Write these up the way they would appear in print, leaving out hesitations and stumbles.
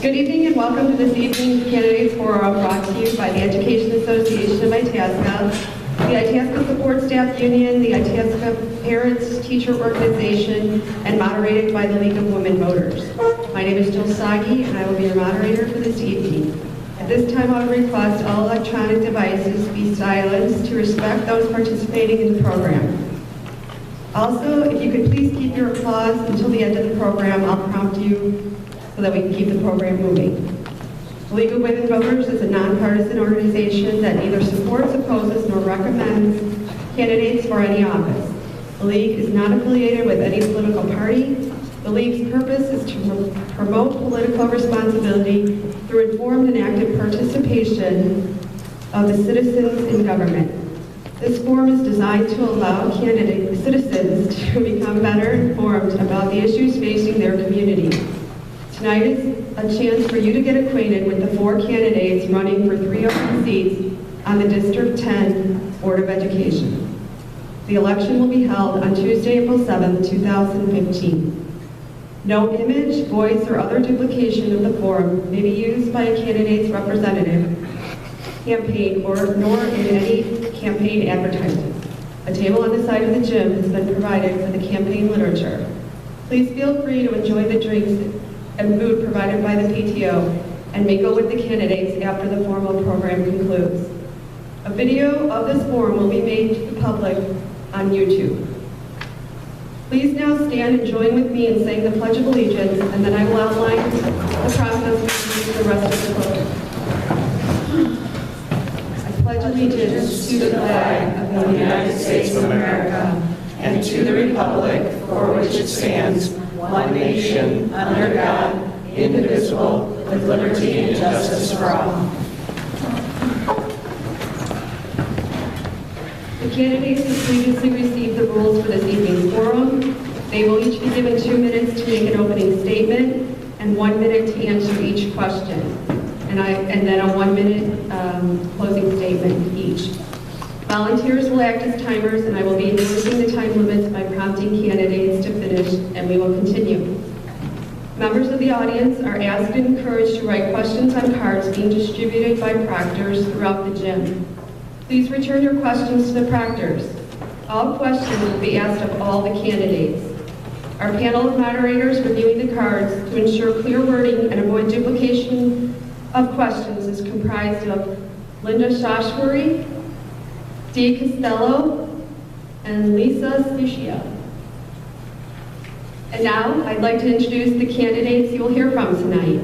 Good evening and welcome to this evening's Candidates Forum brought to you by the Education Association of Itasca, the Itasca Support Staff Union, the Itasca Parents Teacher Organization, and moderated by the League of Women Voters. My name is SAGI and I will be your moderator for this evening. At this time I would request all electronic devices be silenced to respect those participating in the program. Also, if you could please keep your applause until the end of the program, I'll prompt you so that we can keep the program moving. The League of Women Voters is a nonpartisan organization that neither supports, opposes, nor recommends candidates for any office. The League is not affiliated with any political party. The League's purpose is to promote political responsibility through informed and active participation of the citizens in government. This forum is designed to allow citizens to become better informed about the issues facing their community. Tonight is a chance for you to get acquainted with the 4 candidates running for 3 open seats on the District 10 Board of Education. The election will be held on Tuesday, April 7, 2015. No image, voice, or other duplication of the forum may be used by a candidate's representative, campaign, nor in any campaign advertising. A table on the side of the gym has been provided for the campaign literature. Please feel free to enjoy the drinks and food provided by the PTO and mingle with the candidates after the formal program concludes. A video of this forum will be made to the public on YouTube. Please now stand and join with me in saying the Pledge of Allegiance, and then I will outline the process for the rest of the program. I pledge allegiance to the flag of the United States of America and to the republic for which it stands, one nation, under God, indivisible, with liberty and justice for all. The candidates have previously received the rules for this evening's forum. They will each be given 2 minutes to make an opening statement and 1 minute to answer each question, and then a 1 minute closing statement each. Volunteers will act as timers, and I will be enforcing the time limits by prompting candidates to finish, and we will continue. Members of the audience are asked and encouraged to write questions on cards being distributed by proctors throughout the gym. Please return your questions to the proctors. All questions will be asked of all the candidates. Our panel of moderators reviewing the cards to ensure clear wording and avoid duplication of questions is comprised of Linda Shashwari, Dee Costello, and Lisa Sushia. And now I'd like to introduce the candidates you will hear from tonight.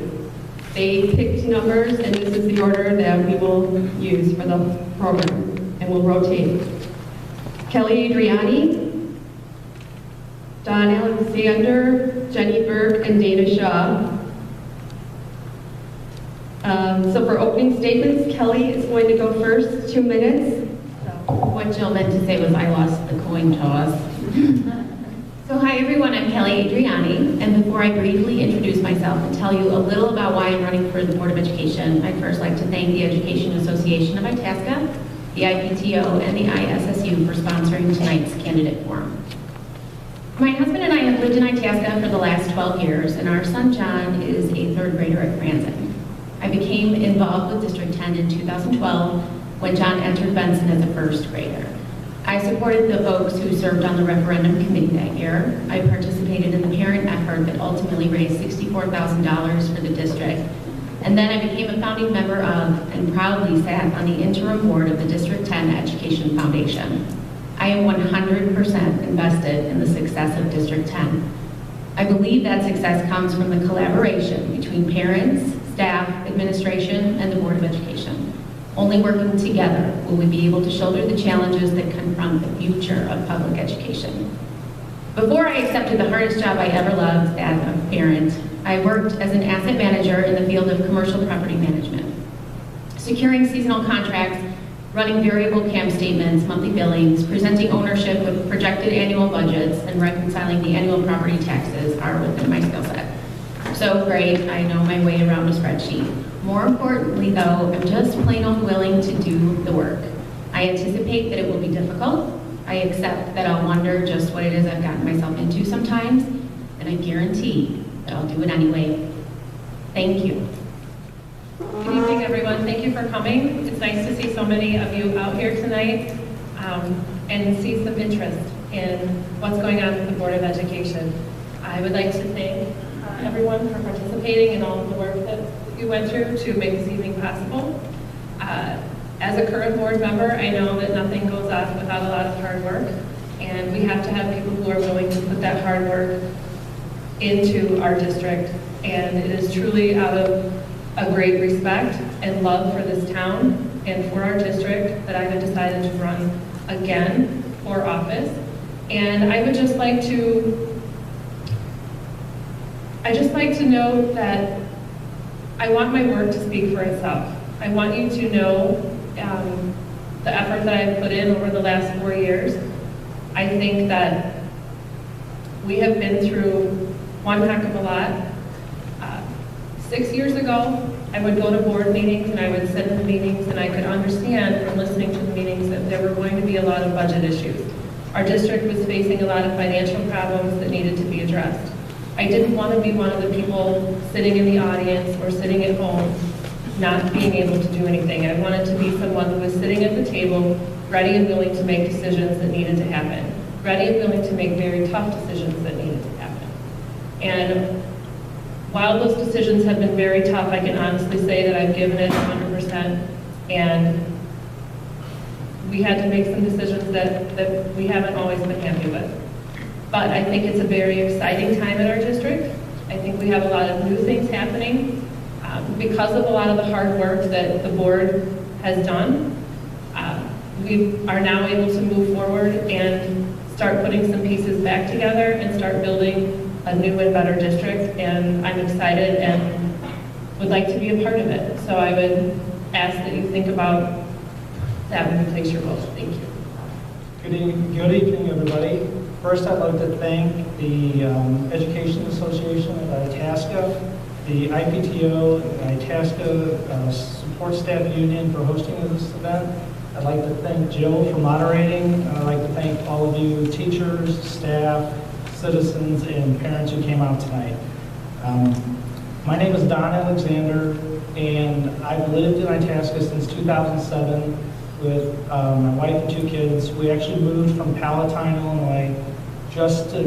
They picked numbers, and this is the order that we will use for the program, and we'll rotate. Kelly Adreani, Don Alexander, Jenny Burke, and Dana Shaw. So for opening statements, Kelly is going to go first, 2 minutes. What Jill meant to say was I lost the coin toss. So hi everyone, I'm Kelly Adreani, and before I briefly introduce myself and tell you a little about why I'm running for the Board of Education, I'd first like to thank the Education Association of Itasca, the IPTO, and the ISSU for sponsoring tonight's candidate forum. My husband and I have lived in Itasca for the last 12 years, and our son John is a 3rd grader at Franzen. I became involved with District 10 in 2012 when John entered Benson as a 1st grader. I supported the folks who served on the referendum committee that year. I participated in the parent effort that ultimately raised $64,000 for the district. And then I became a founding member of and proudly sat on the interim board of the District 10 Education Foundation. I am 100% invested in the success of District 10. I believe that success comes from the collaboration between parents, staff, administration, and the Board of Education. Only working together will we be able to shoulder the challenges that confront the future of public education. Before I accepted the hardest job I ever loved as a parent, I worked as an asset manager in the field of commercial property management, securing seasonal contracts, running variable CAM statements, monthly billings, presenting ownership with projected annual budgets, and reconciling the annual property taxes are within my skill set. So great, I know my way around a spreadsheet. More importantly though, I'm just plain old willing to do the work. I anticipate that it will be difficult. I accept that I'll wonder just what it is I've gotten myself into sometimes, and I guarantee that I'll do it anyway. Thank you. Good evening, everyone. Thank you for coming. It's nice to see so many of you out here tonight and see some interest in what's going on with the Board of Education. I would like to thank everyone for participating in all of the work that you went through to make this evening possible. As a current board member, I know that nothing goes off without a lot of hard work, and we have to have people who are willing to put that hard work into our district. And it is truly out of a great respect and love for this town and for our district that I have decided to run again for office. And I would just like to note that I want my work to speak for itself. I want you to know the effort that I've put in over the last 4 years. I think that we have been through one heck of a lot. 6 years ago, I would go to board meetings and I would sit in the meetings and I could understand from listening to the meetings that there were going to be a lot of budget issues. Our district was facing a lot of financial problems that needed to be addressed. I didn't want to be one of the people sitting in the audience or sitting at home not being able to do anything. I wanted to be someone who was sitting at the table, ready and willing to make decisions that needed to happen, ready and willing to make very tough decisions that needed to happen. And while those decisions have been very tough, I can honestly say that I've given it 100%, and we had to make some decisions that we haven't always been happy with. But I think it's a very exciting time in our district. I think we have a lot of new things happening because of a lot of the hard work that the board has done. We are now able to move forward and start putting some pieces back together and start building a new and better district, and I'm excited and would like to be a part of it. So I would ask that you think about that when you place your vote. Thank you. Good evening, everybody. First, I'd like to thank the Education Association of Itasca, the IPTO, and Itasca Support Staff Union for hosting this event. I'd like to thank Jill for moderating, and I'd like to thank all of you teachers, staff, citizens, and parents who came out tonight. My name is Don Alexander, and I've lived in Itasca since 2007 with my wife and 2 kids. We actually moved from Palatine, Illinois, just to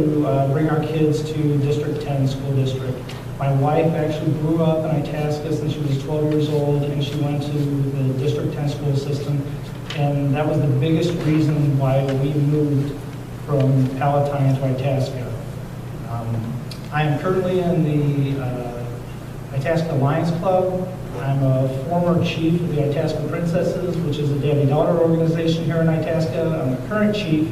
bring our kids to District 10 School District. My wife actually grew up in Itasca since she was 12 years old, and she went to the District 10 school system, and that was the biggest reason why we moved from Palatine to Itasca. I am currently in the Itasca Lions Club. I'm a former chief of the Itasca Princesses, which is a daddy-daughter organization here in Itasca. I'm the current chief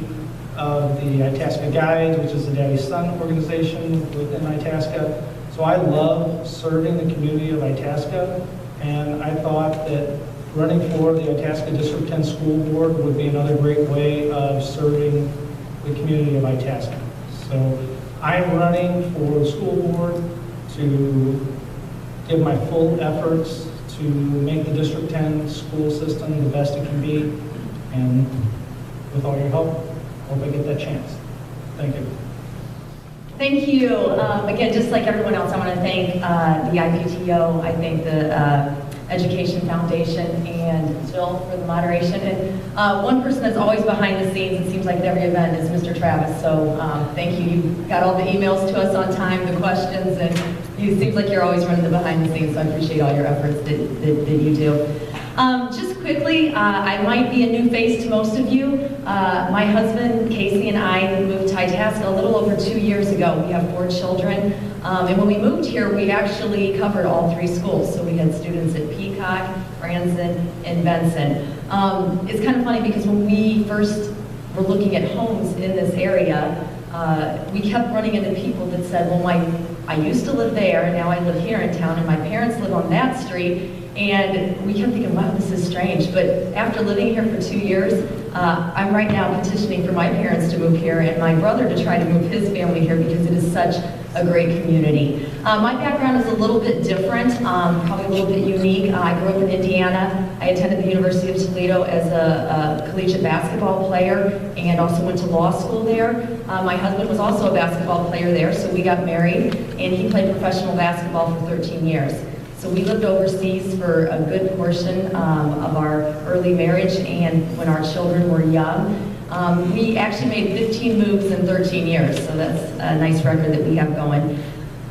of the Itasca Guides, which is a daddy-son organization within Itasca. So I love serving the community of Itasca, and I thought that running for the Itasca District 10 School Board would be another great way of serving the community of Itasca. So I'm running for the school board to give my full efforts to make the District 10 school system the best it can be, and with all your help, I hope I get that chance. Thank you. Thank you. Again, just like everyone else, I want to thank the IPTO, I thank the Education Foundation, and Jill for the moderation. And one person that's always behind the scenes, it seems like at every event, is Mr. Travis. So thank you. You got all the emails to us on time, the questions, and it seems like you're always running the behind the scenes, so I appreciate all your efforts that you do. Just quickly, I might be a new face to most of you. My husband, Casey, and I moved to Itasca a little over 2 years ago. We have 4 children. And when we moved here, we actually covered all 3 schools. So we had students at Peacock, Branson, and Benson. It's kind of funny because when we first were looking at homes in this area, we kept running into people that said, well, I used to live there, and now I live here in town, and my parents live on that street, And we kept thinking, wow, this is strange. But after living here for 2 years, I'm right now petitioning for my parents to move here and my brother to try to move his family here because it is such a great community. My background is a little bit different, probably a little bit unique. I grew up in Indiana. I attended the University of Toledo as a collegiate basketball player and also went to law school there. My husband was also a basketball player there, so we got married, and he played professional basketball for 13 years. So we lived overseas for a good portion of our early marriage and when our children were young. We actually made 15 moves in 13 years, so that's a nice record that we have going.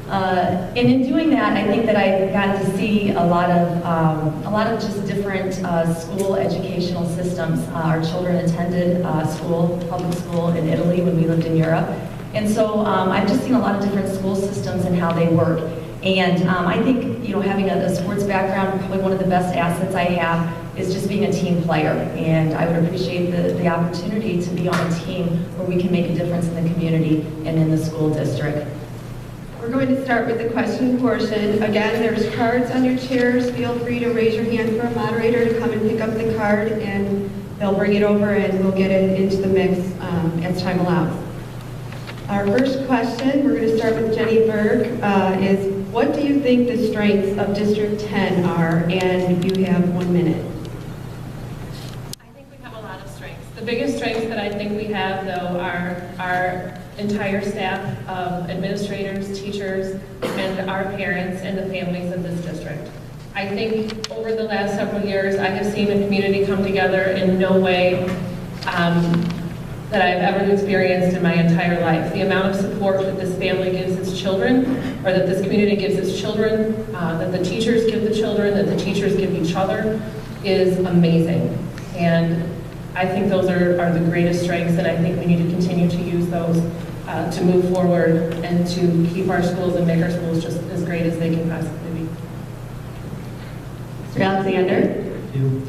And in doing that, I think that I got to see a lot of just different school educational systems. Our children attended public school in Italy when we lived in Europe. And so I've just seen a lot of different school systems and how they work. And I think, having a sports background, probably one of the best assets I have is just being a team player. And I would appreciate the opportunity to be on a team where we can make a difference in the community and in the school district. We're going to start with the question portion. Again, there's cards on your chairs. Feel free to raise your hand for a moderator to come and pick up the card, and they'll bring it over and we'll get it into the mix as time allows. Our first question, we're going to start with Jenny Burke, is what do you think the strengths of District 10 are? And you have 1 minute. I think we have a lot of strengths. The biggest strengths that I think we have, though, are our entire staff of administrators, teachers, and our parents and the families of this district. I think over the last several years, I have seen the community come together in no way that I've ever experienced in my entire life. The amount of support that this family gives its children, or that this community gives its children, that the teachers give the children, that the teachers give each other, is amazing. And I think those are the greatest strengths, and I think we need to continue to use those to move forward and to keep our schools and make our schools just as great as they can possibly be. Mr. Alexander? Thank you.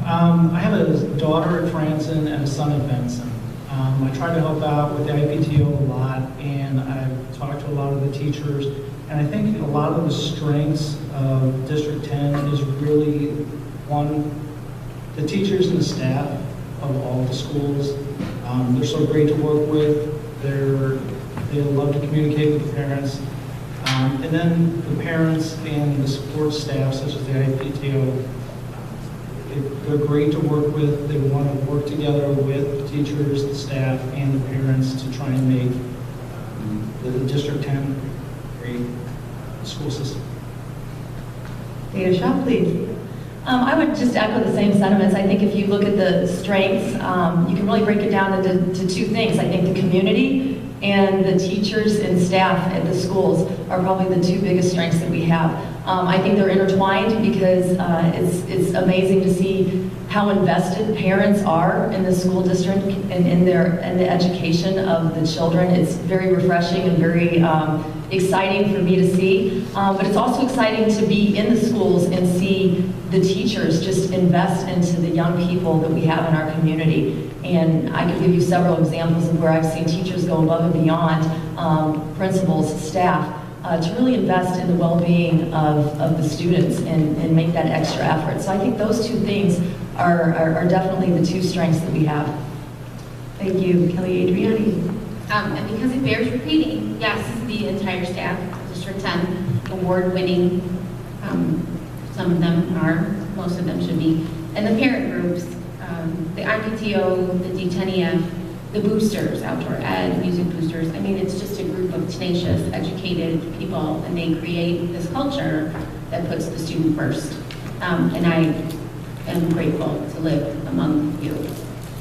I have a daughter at Franson and a son at Benson. I try to help out with the IPTO a lot, and I've talked to a lot of the teachers, and I think a lot of the strengths of District 10 is really, one, the teachers and the staff of all the schools. They're so great to work with. They love to communicate with the parents. And then the parents and the support staff, such as the IPTO, they're great to work with. They want to work together with the teachers, the staff, and the parents to try and make the District 10 a great school system. Dana Shaw, please. I would just echo the same sentiments. I think if you look at the strengths, you can really break it down into two things. I think the community and the teachers and staff at the schools are probably the two biggest strengths that we have. I think they're intertwined because it's amazing to see how invested parents are in the school district and in the education of the children. It's very refreshing and very exciting for me to see. But it's also exciting to be in the schools and see the teachers just invest into the young people that we have in our community. And I can give you several examples of where I've seen teachers go above and beyond, principals, staff, to really invest in the well-being of the students and make that extra effort. So I think those two things are definitely the two strengths that we have. Thank you. Kelly Adriani. And because it bears repeating, yes, the entire staff, District 10, award-winning, some of them are, most of them should be, and the parent groups, the IPTO, the D10EF, the boosters, outdoor ed, music boosters. I mean, it's just a group of tenacious, educated people, and they create this culture that puts the student first. And I am grateful to live among you.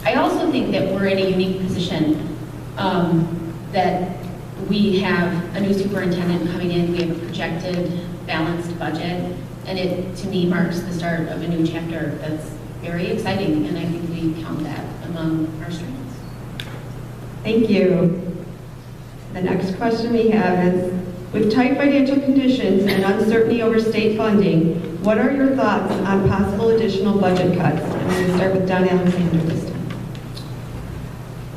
I also think that we're in a unique position that we have a new superintendent coming in. We have a projected, balanced budget, and it, to me, marks the start of a new chapter that's very exciting, and I think we count that among our strengths. Thank you. The next question we have is, with tight financial conditions and uncertainty over state funding, what are your thoughts on possible additional budget cuts? I'm going to start with Don Alexander this time.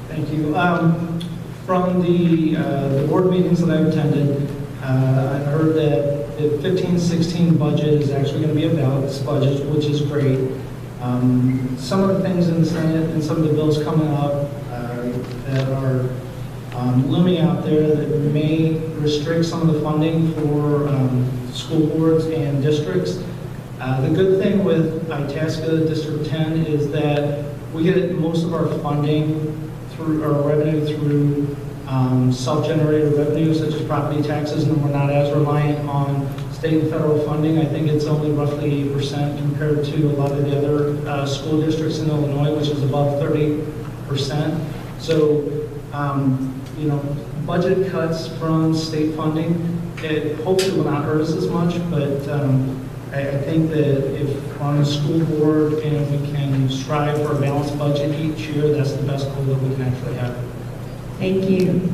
Thank you. From the board meetings that I've attended, I've heard that the 15-16 budget is actually going to be a balanced budget, which is great. Some of the things in the Senate and some of the bills coming up that are looming out there that may restrict some of the funding for school boards and districts. The good thing with Itasca District 10 is that we get most of our funding through our revenue through self-generated revenue such as property taxes, and we're not as reliant on state and federal funding. I think it's only roughly 8% compared to a lot of the other school districts in Illinois, which is above 30%. So, you know, budget cuts from state funding, it hopefully will not hurt us as much, but I think that if on the school board and we can strive for a balanced budget each year, that's the best goal that we can actually have. Thank you.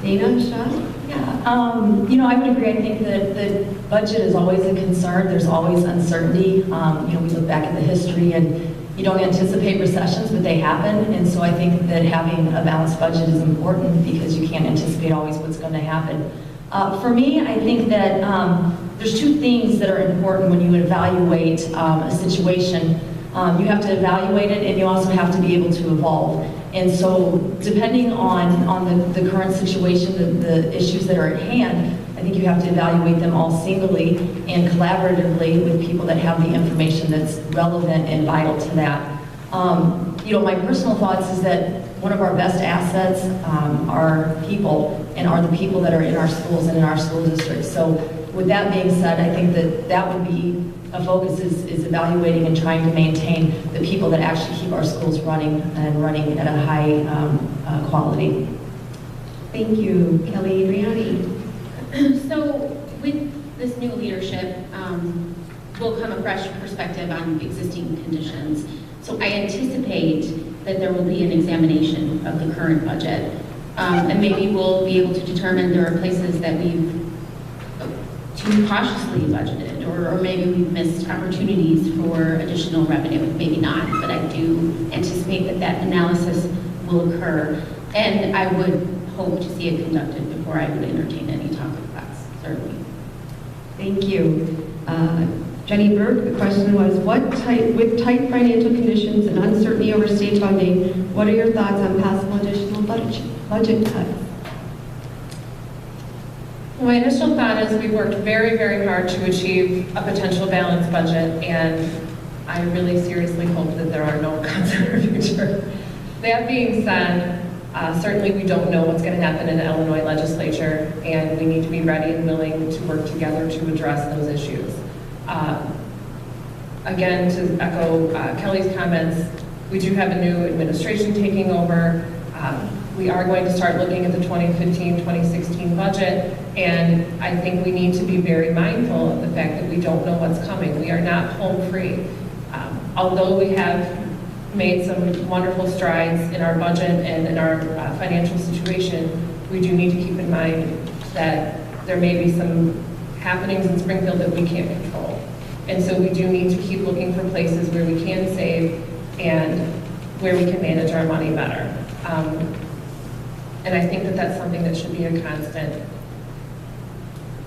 Dana, Shaw? Yeah, you know, I would agree. I think that the budget is always a concern. There's always uncertainty. You know, we look back at the history and you don't anticipate recessions, but they happen. And so I think that having a balanced budget is important because you can't anticipate always what's going to happen. For me, I think that there's two things that are important when you evaluate a situation. You have to evaluate it, and you also have to be able to evolve. And so depending on the current situation, the issues that are at hand, I think you have to evaluate them all singly and collaboratively with people that have the information that's relevant and vital to that. You know, my personal thoughts is that one of our best assets are people, and are the people that are in our schools and in our school districts. So with that being said, I think that that would be a focus is evaluating and trying to maintain the people that actually keep our schools running and running at a high quality. Thank you. Kelly Adreani. So with this new leadership will come a fresh perspective on existing conditions. So I anticipate that there will be an examination of the current budget. And maybe we'll be able to determine there are places that we've too cautiously budgeted, or maybe we've missed opportunities for additional revenue. Maybe not, but I do anticipate that that analysis will occur. And I would hope to see it conducted before I would entertain any talk of cuts, certainly. Thank you. Jenny Burke, the question was, with tight financial conditions and uncertainty over state funding, what are your thoughts on possible additional budget cuts? My initial thought is we've worked very, very hard to achieve a potential balanced budget, and I really seriously hope that there are no cuts in our future. That being said, certainly we don't know what's going to happen in the Illinois legislature, and we need to be ready and willing to work together to address those issues. Again, to echo Kelly's comments, we do have a new administration taking over. We are going to start looking at the 2015-2016 budget, and I think we need to be very mindful of the fact that we don't know what's coming. We are not home free. Although we have made some wonderful strides in our budget and in our financial situation, we do need to keep in mind that there may be some happenings in Springfield that we can't control. And so we do need to keep looking for places where we can save and where we can manage our money better. And I think that that's something that should be a constant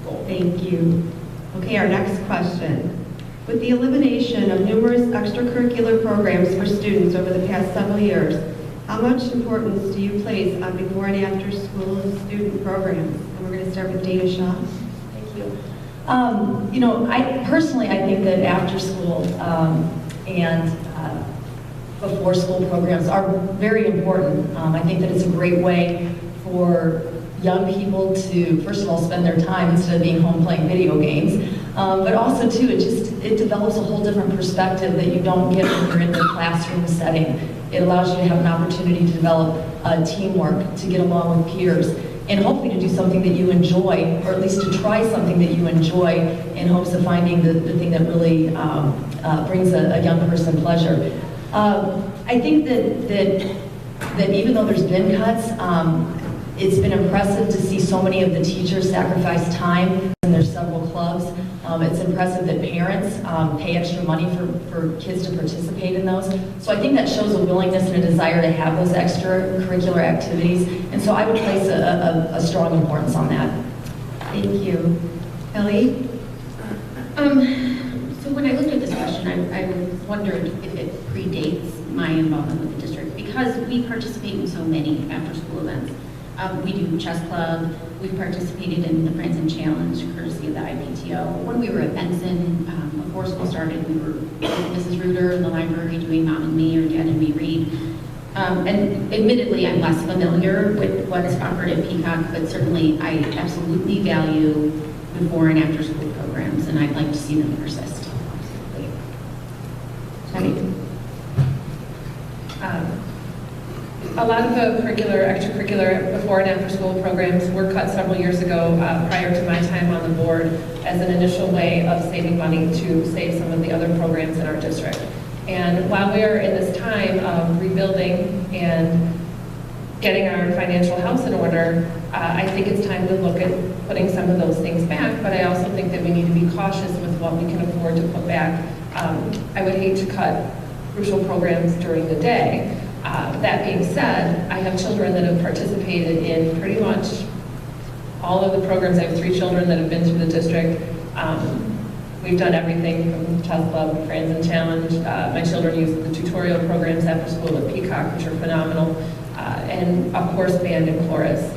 goal. Thank you. Okay, our next question. With the elimination of numerous extracurricular programs for students over the past several years, how much importance do you place on before and after school student programs? And we're going to start with Dana Shaw. Thank you. You know, I think that after school and before school programs are very important. I think that it's a great way for young people to, first of all, spend their time instead of being home playing video games, but also too, it develops a whole different perspective that you don't get when you're in the classroom setting. It allows you to have an opportunity to develop teamwork, to get along with peers, and hopefully to do something that you enjoy, or at least to try something that you enjoy in hopes of finding the thing that really brings a young person pleasure. I think that even though there's been cuts, it's been impressive to see so many of the teachers sacrifice time in their several clubs. It's impressive that parents pay extra money for kids to participate in those. So I think that shows a willingness and a desire to have those extracurricular activities. And so I would place a strong importance on that. Thank you. Kelly? So when I looked at this question, I wondered if it predates my involvement with the district, because we participate in so many after-school events. We do chess club, we've participated in the Friends and Challenge, courtesy of the IPTO. When we were at Benson, before school started, we were with Mrs. Reuter in the library doing Mom and Me or Dad and Me Read. And admittedly, I'm less familiar with what is offered at Peacock, but certainly I absolutely value before and after school programs, and I'd like to see them persist. Absolutely. A lot of the extracurricular before and after school programs were cut several years ago prior to my time on the board as an initial way of saving money to save some of the other programs in our district. And while we are in this time of rebuilding and getting our financial house in order, I think it's time to look at putting some of those things back, but I also think that we need to be cautious with what we can afford to put back. I would hate to cut crucial programs during the day. That being said, I have children that have participated in pretty much all of the programs. I have 3 children that have been through the district. We've done everything from Chess Club, Friends and Challenge. My children use the tutorial programs after school at Peacock, which are phenomenal. And of course, band and chorus.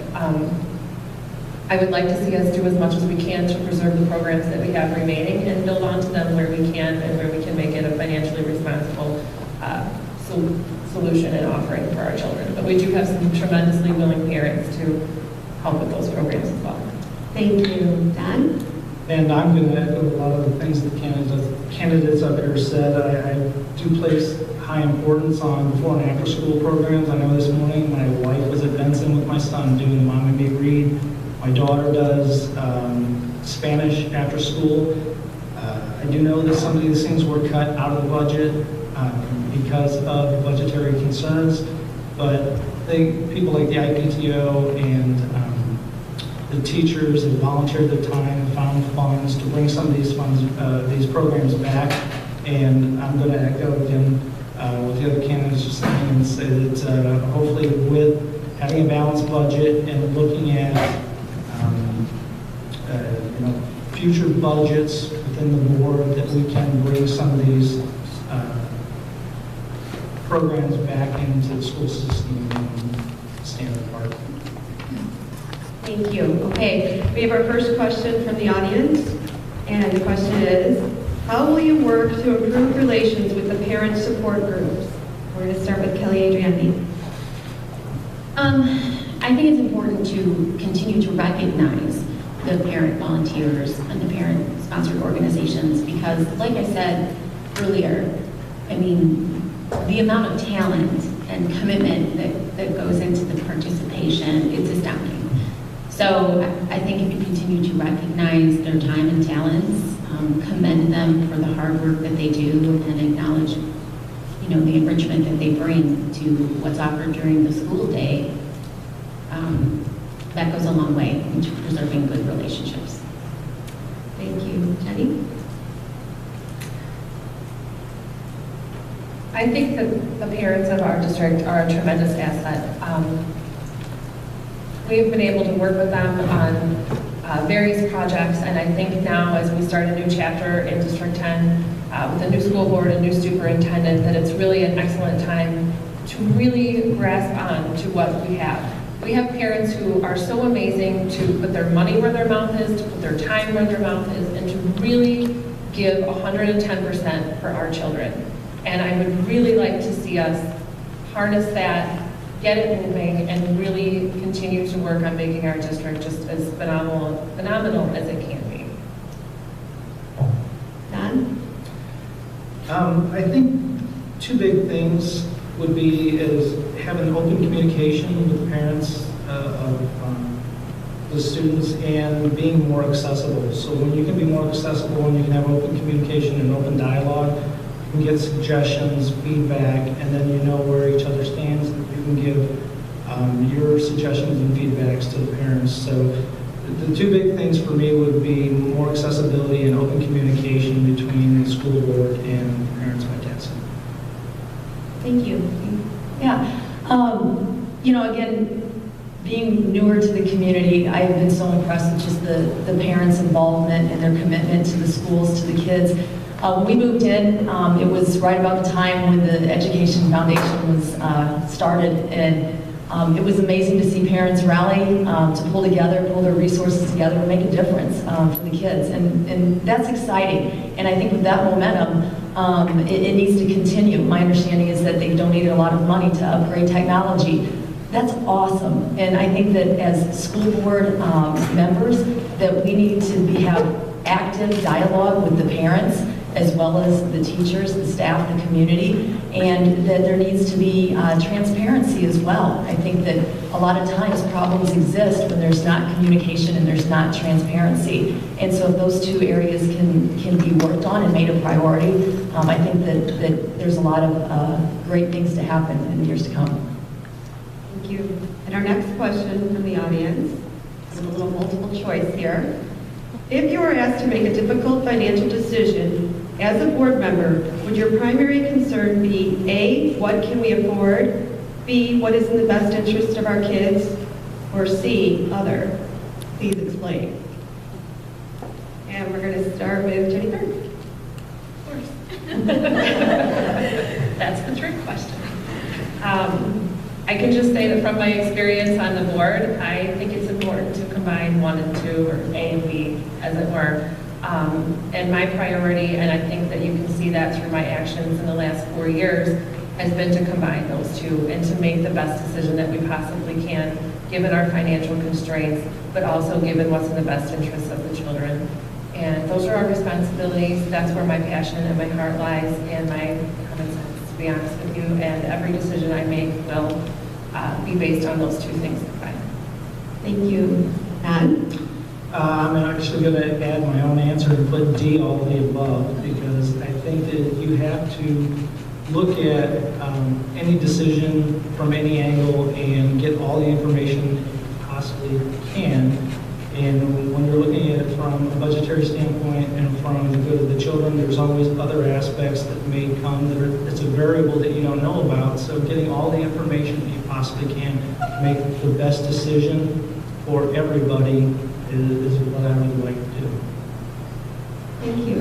I would like to see us do as much as we can to preserve the programs that we have remaining and build onto them where we can and where we can make it a financially responsible solution and offering for our children. But we do have some tremendously willing parents to help with those programs as well. Thank you. Don? And I'm going to echo a lot of the things that candidates up here said. I do place high importance on before and after school programs. I know this morning my wife was at Benson with my son doing the Mom and Me Read. My daughter does Spanish after school. I do know that some of these things were cut out of the budget because of budgetary concerns, but people like the IPTO and the teachers have volunteered their time and found funds to bring some of these these programs back. And I'm going to echo again what the other candidates are saying and say that hopefully with having a balanced budget and looking at future budgets within the board, that we can bring some of these programs back into the school system and stand apart. Thank you. Okay, we have our first question from the audience, and the question is, how will you work to improve relations with the parent support groups? We're going to start with Kelly Adreani. I think it's important to continue to recognize the parent volunteers and the parent-sponsored organizations because, like I said earlier, I mean, the amount of talent and commitment that goes into the participation, it's astounding. So I think if you continue to recognize their time and talents, commend them for the hard work that they do, and acknowledge, the enrichment that they bring to what's offered during the school day, that goes a long way into preserving good relationships. Thank you. Jenny? I think that the parents of our district are a tremendous asset. We've been able to work with them on various projects, and I think now as we start a new chapter in District 10 with a new school board, a new superintendent, that it's really an excellent time to really grasp on to what we have. We have parents who are so amazing to put their money where their mouth is, to put their time where their mouth is, and to really give 110% for our children. And I would really like to see us harness that, get it moving, and really continue to work on making our district just as phenomenal as it can be. Don? I think 2 big things would be is having open communication with the parents of the students and being more accessible. So when you can be more accessible and you can have open communication and open dialogue, you can get suggestions, feedback, and then you know where each other stands. You can give your suggestions and feedbacks to the parents. So the 2 big things for me would be more accessibility and open communication between the school board and the parents of Itasca. Thank you. Yeah. Again, being newer to the community, I have been so impressed with just the parents' involvement and their commitment to the schools, to the kids. When we moved in, it was right about the time when the Education Foundation was started, and it was amazing to see parents rally to pull together, pull their resources together and make a difference for the kids, and that's exciting. And I think with that momentum, it needs to continue. My understanding is that they've donated a lot of money to upgrade technology. That's awesome, and I think that as school board members, that we need to have active dialogue with the parents, as well as the teachers, the staff, the community, and that there needs to be transparency as well. I think that a lot of times problems exist when there's not communication and there's not transparency. And so if those two areas can be worked on and made a priority, I think that there's a lot of great things to happen in the years to come. Thank you. And our next question from the audience is a little multiple choice here. If you were asked to make a difficult financial decision as a board member, would your primary concern be A, what can we afford? B, what is in the best interest of our kids? Or C, other? Please explain. And we're going to start with Jennifer. Of course. That's the trick question. I can just say that from my experience on the board, I think it's important to combine 1 and 2, or A and B, as it were. And my priority, and I think that you can see that through my actions in the last 4 years, has been to combine those two and to make the best decision that we possibly can, given our financial constraints, but also given what's in the best interests of the children. And those are our responsibilities. That's where my passion and my heart lies, and my common sense, to be honest with you. And every decision I make will be based on those two things combined. Thank you. Ann? I'm actually going to add my own answer and put D, all of the above, because I think that you have to look at any decision from any angle and get all the information you possibly can. And when you're looking at it from a budgetary standpoint and from the good of the children, there's always other aspects that may come that it's a variable that you don't know about. So getting all the information that you possibly can to make the best decision for everybody is what I would like to do. Thank you.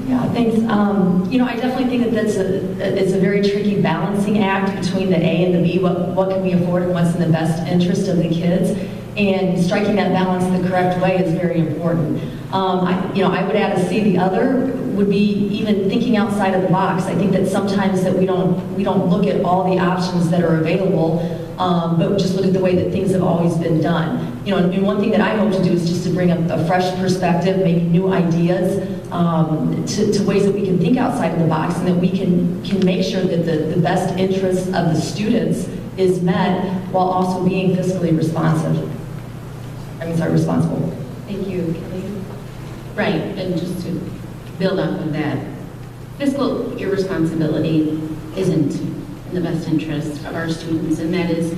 Yeah, thanks. I definitely think that it's a very tricky balancing act between the A and the B. What can we afford and what's in the best interest of the kids? And striking that balance the correct way is very important. I would add a C. The other would be even thinking outside of the box. I think that sometimes that we don't look at all the options that are available, but just look at the way that things have always been done. And one thing that I hope to do is just to bring a fresh perspective, maybe new ideas, to ways that we can think outside of the box and that we can make sure that the best interests of the students is met while also being fiscally responsible. Thank you. Kelly? Right, and just to build off of that, fiscal irresponsibility isn't in the best interest of our students, and that is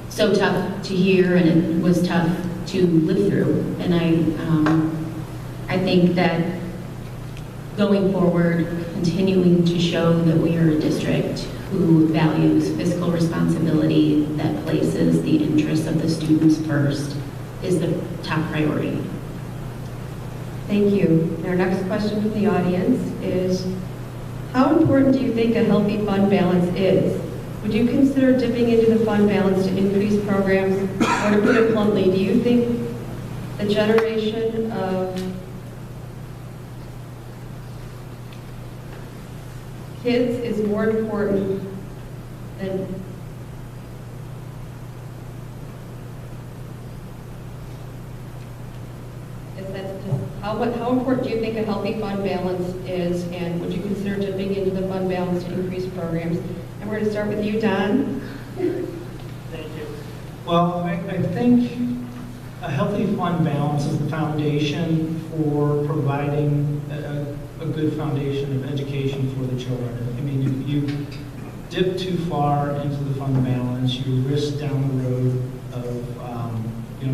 so tough to hear, and it was tough to live through. And I think that going forward, continuing to show that we are a district who values fiscal responsibility, that places the interests of the students first, is the top priority. Thank you. And our next question from the audience is, how important do you think a healthy fund balance is? Would you consider dipping into the fund balance to increase programs? Or to put it bluntly, do you think the generation of kids is more important than how important do you think a healthy fund balance is, and would you consider dipping into the fund balance to increase programs? And we're going to start with you, Don. Thank you. Well, I think a healthy fund balance is the foundation for providing a good foundation of education for the children. I mean, if you dip too far into the fund balance, you risk down the road of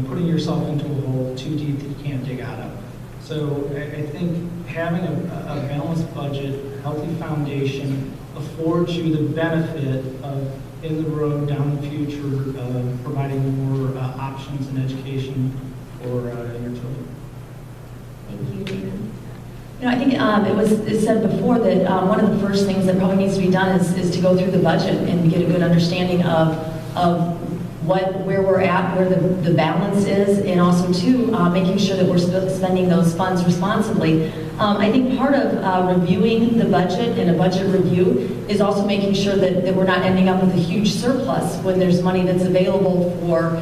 putting yourself into a hole too deep that you can't dig out of. So I think having a balanced budget, healthy foundation, affords you the benefit of in the road, down the future, providing more options in education for your children. Thank you, Dana. You know, I think it said before that one of the first things that probably needs to be done is to go through the budget and get a good understanding of where we're at, where the balance is, and also too making sure that we're spending those funds responsibly. I think part of reviewing the budget and a budget review is also making sure that we're not ending up with a huge surplus when there's money that's available for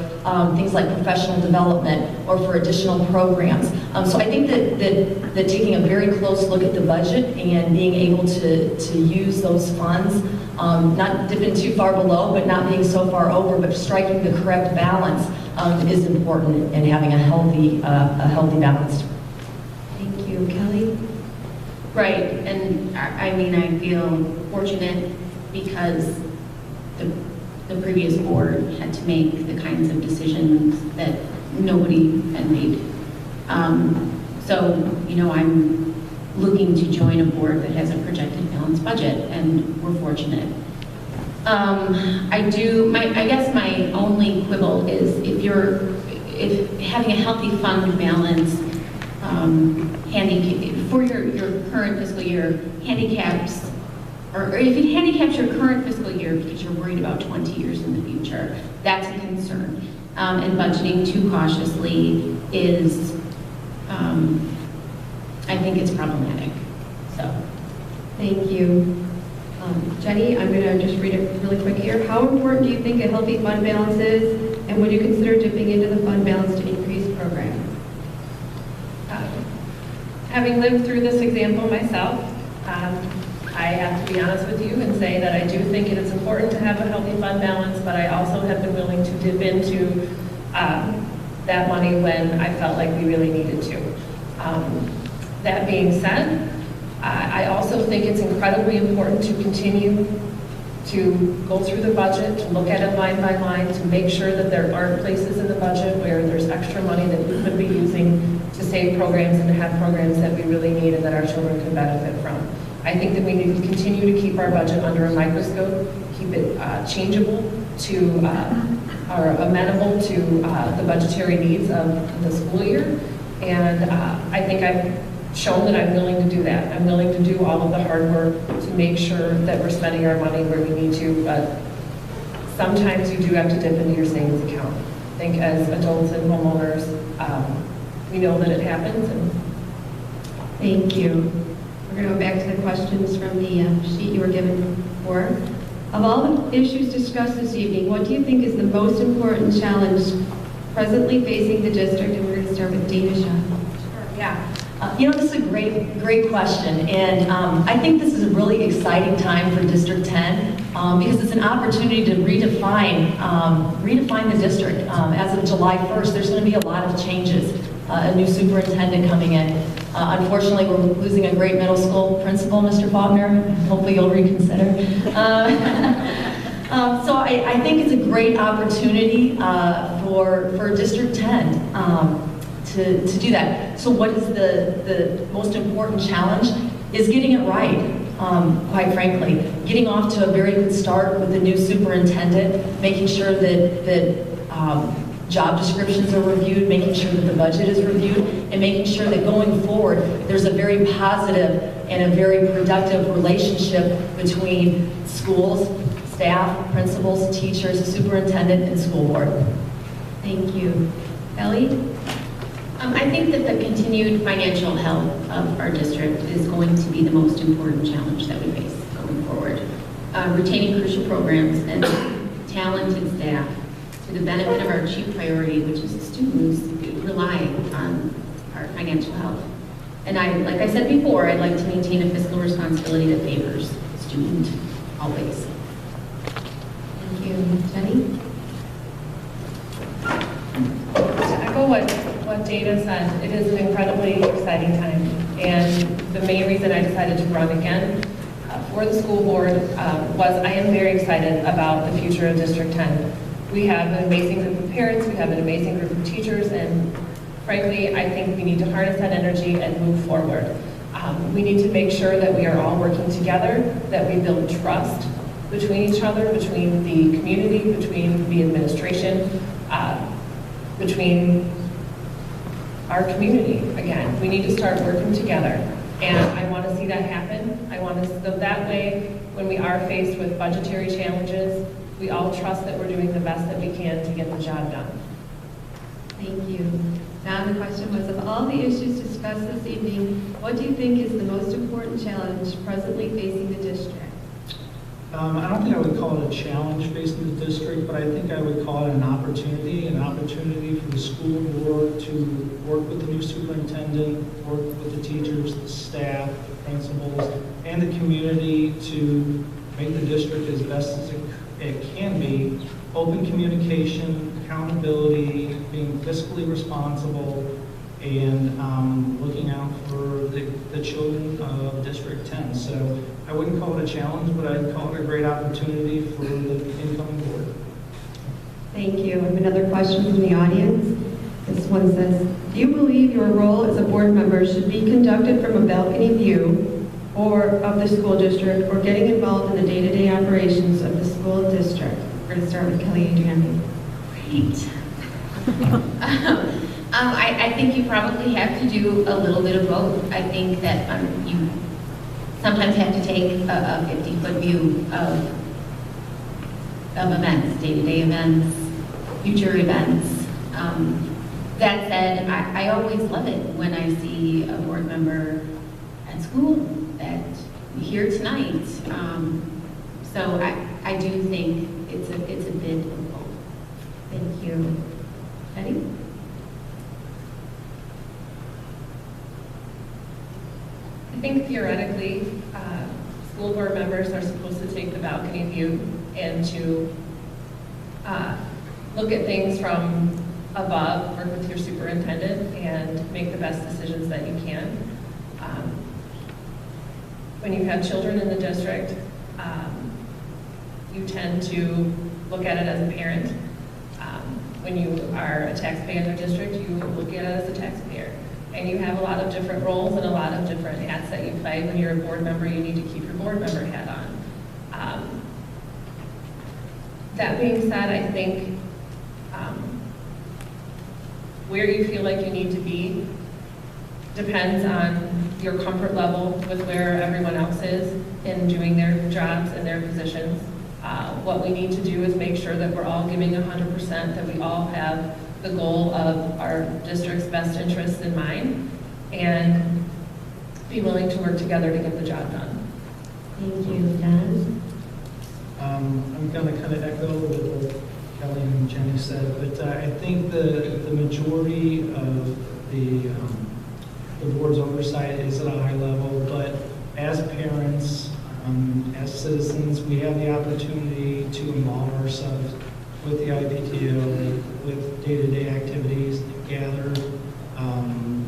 things like professional development or for additional programs. So I think that taking a very close look at the budget and being able to use those funds, not dipping too far below, but not being so far over, but striking the correct balance is important in having a healthy balance. Thank you, Kelly. Right, and I mean, I feel fortunate because the previous board had to make the kinds of decisions that nobody had made. So, you know, I'm looking to join a board that has a projected balanced budget, and we're fortunate. I guess my only quibble is if having a healthy fund balance, for your current fiscal year, handicaps, or if it handicaps your current fiscal year because you're worried about 20 years in the future, that's a concern. And budgeting too cautiously is, I think it's problematic, so. Thank you. Jenny, I'm going to just read it really quick here. How important do you think a healthy fund balance is, and would you consider dipping into the fund balance to increase programs? Having lived through this example myself, I have to be honest with you and say that I do think it is important to have a healthy fund balance, but I also have been willing to dip into that money when I felt like we really needed to. That being said, I also think it's incredibly important to continue to go through the budget, to look at it line by line, to make sure that there aren't places in the budget where there's extra money that we could be using to save programs and to have programs that we really need and that our children can benefit from. I think that we need to continue to keep our budget under a microscope, keep it changeable to, or amenable to the budgetary needs of the school year. And I think I've shown that I'm willing to do that. I'm willing to do all of the hard work to make sure that we're spending our money where we need to, but sometimes you do have to dip into your savings account. I think as adults and homeowners, we know that it happens. And thank you. We're going to go back to the questions from the sheet you were given before. Of all the issues discussed this evening, what do you think is the most important challenge presently facing the district? And we're going to start with Dana Shaw. Sure, yeah. You know, this is a great question, and I think this is a really exciting time for District 10 because it's an opportunity to redefine the district. As of July 1st, there's going to be a lot of changes. A new superintendent coming in. Unfortunately, we're losing a great middle school principal, Mr. Faulkner. Hopefully you'll reconsider. So I think it's a great opportunity for District 10 to do that. So what is the most important challenge is getting it right, quite frankly. Getting off to a very good start with the new superintendent, making sure that job descriptions are reviewed, making sure that the budget is reviewed, and making sure that going forward, there's a very positive and a very productive relationship between schools, staff, principals, teachers, superintendent, and school board. Thank you. Ellie? I think that the continued financial health of our district is going to be the most important challenge that we face going forward. Retaining crucial programs and talented staff to the benefit of our chief priority, which is the students, rely on our financial health. And like I said before, I'd like to maintain a fiscal responsibility that favors the student always. Thank you. Jenny? to echo what Dana said, it is an incredibly exciting time. And the main reason I decided to run again for the school board was I am very excited about the future of District 10. We have an amazing group of parents, we have an amazing group of teachers, and frankly, I think we need to harness that energy and move forward. We need to make sure that we are all working together, that we build trust, between each other, between the community, between the administration, between our community. Again, we need to start working together, and I want to see that happen. I want to, so that way, when we are faced with budgetary challenges, we all trust that we're doing the best that we can to get the job done. Thank you. Now the question was, of all the issues discussed this evening, what do you think is the most important challenge presently facing the district? I don't think I would call it a challenge facing the district, but I think I would call it an opportunity for the school board to work with the new superintendent, work with the teachers, the staff, the principals, and the community to make the district as best as it can be. Open communication, accountability, being fiscally responsible, and looking out for the children of District 10. So I wouldn't call it a challenge, but I'd call it a great opportunity for the incoming board. Thank you. I have another question from the audience. This one says, do you believe your role as a board member should be conducted from a balcony view or of the school district, or getting involved in the day-to-day operations of the school district? We're going to start with Kelly Adreani. Great. I think you probably have to do a little bit of both. I think that you sometimes have to take a 50-foot view of events, day-to-day events, future events. That said, I always love it when I see a board member at school that here tonight. So I do think it's a bit of both. Thank you. Betty? I think theoretically, school board members are supposed to take the balcony view and to look at things from above, work with your superintendent, and make the best decisions that you can. When you have children in the district, you tend to look at it as a parent. When you are a taxpayer in the district, you look at it as a taxpayer. And you have a lot of different roles and a lot of different hats that you play. When you're a board member, you need to keep your board member hat on. That being said, I think where you feel like you need to be depends on your comfort level with where everyone else is in doing their jobs and their positions. What we need to do is make sure that we're all giving 100%, that we all have the goal of our district's best interests in mind, and be willing to work together to get the job done. Thank you. Dan? I'm going to kind of echo what Kelly and Jenny said, but I think the majority of the board's oversight is at a high level, but as parents, as citizens, we have the opportunity to involve ourselves with the IPTO, with day-to-day activities, to gather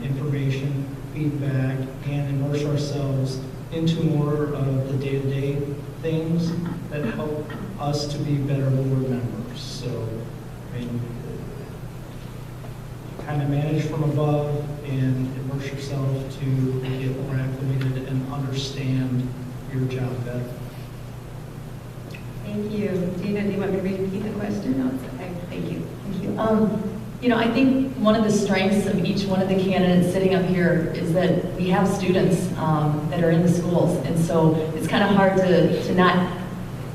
information, feedback, and immerse ourselves into more of the day-to-day things that help us to be better board members. So, I mean, kind of manage from above and immerse yourself to get more acclimated and understand your job better. Thank you. Dana, do you want me to repeat the question? No, it's okay. Thank you. Thank you. You know, I think one of the strengths of each one of the candidates sitting up here is that we have students that are in the schools, and so it's kind of hard to not,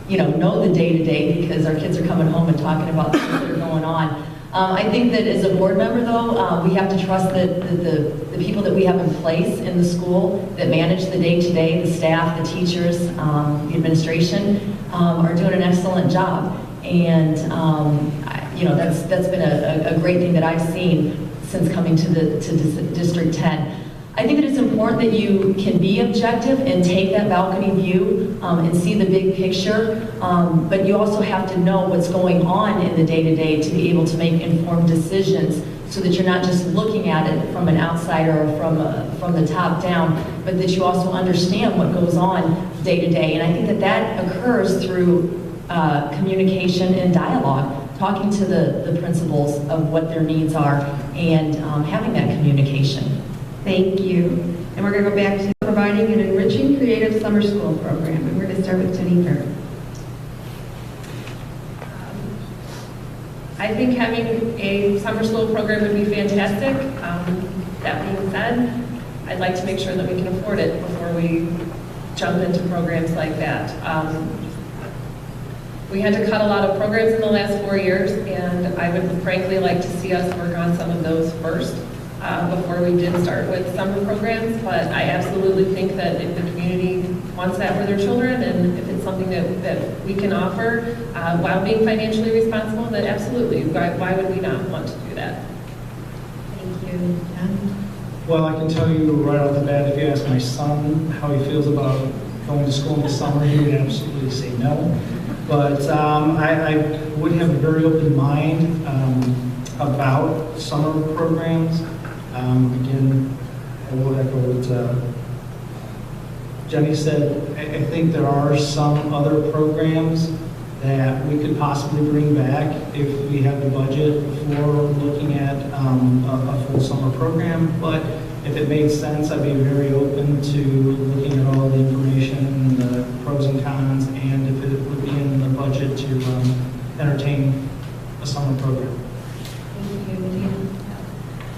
know the day-to-day because our kids are coming home and talking about things that are going on. I think that as a board member, though, we have to trust that the people that we have in place in the school that manage the day-to-day, the staff, the teachers, the administration, are doing an excellent job. And that's been a great thing that I've seen since coming to District 10. I think that it's important that you can be objective and take that balcony view and see the big picture, but you also have to know what's going on in the day-to-day to be able to make informed decisions so that you're not just looking at it from an outsider or from the top down, but that you also understand what goes on day-to-day. And I think that occurs through communication and dialogue, talking to the principals of what their needs are and having that communication. Thank you. And we're going to go back to providing an enriching creative summer school program. And we're going to start with Jennifer. I think having a summer school program would be fantastic. That being said, I'd like to make sure that we can afford it before we jump into programs like that. We had to cut a lot of programs in the last 4 years, and I would frankly like to see us work on some of those first before we did start with summer programs. But I absolutely think that if the community wants that for their children, and if it's something that we can offer while being financially responsible, then absolutely. Why would we not want to do that? Thank you. John? Well, I can tell you right off the bat, if you ask my son how he feels about going to school in the summer, he would absolutely say no. But I would have a very open mind about summer programs. Again, I will echo what Jenny said. I think there are some other programs that we could possibly bring back if we have the budget for looking at a full summer program. But if it made sense, I'd be very open to looking at all the information, the pros and cons, and if it would be in the budget to entertain a summer program. Thank you. Dina?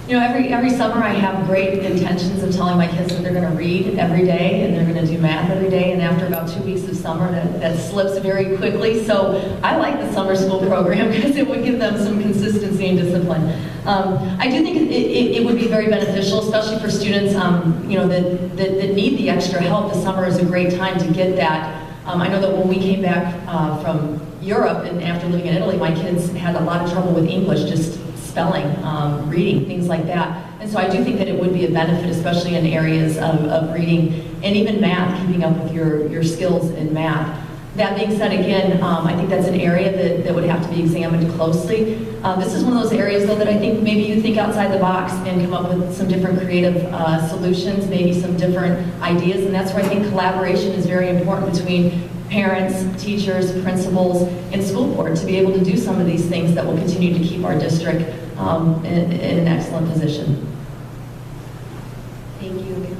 You know, every summer I have great intentions of telling my kids that they're going to read every day and they're going to do math every day, and after about 2 weeks of summer that slips very quickly. So I like the summer school program because it would give them some consistency and discipline. I do think it would be very beneficial, especially for students you know, that need the extra help. The summer is a great time to get that. I know that when we came back from Europe and after living in Italy, my kids had a lot of trouble with English, just spelling, reading, things like that. And so I do think that it would be a benefit, especially in areas of reading and even math, keeping up with your skills in math. That being said, again, I think that's an area that would have to be examined closely. This is one of those areas, though, that I think maybe you think outside the box and come up with some different creative solutions, maybe some different ideas, and that's where I think collaboration is very important between parents, teachers, principals, and school board to be able to do some of these things that will continue to keep our district in an excellent position. Thank you.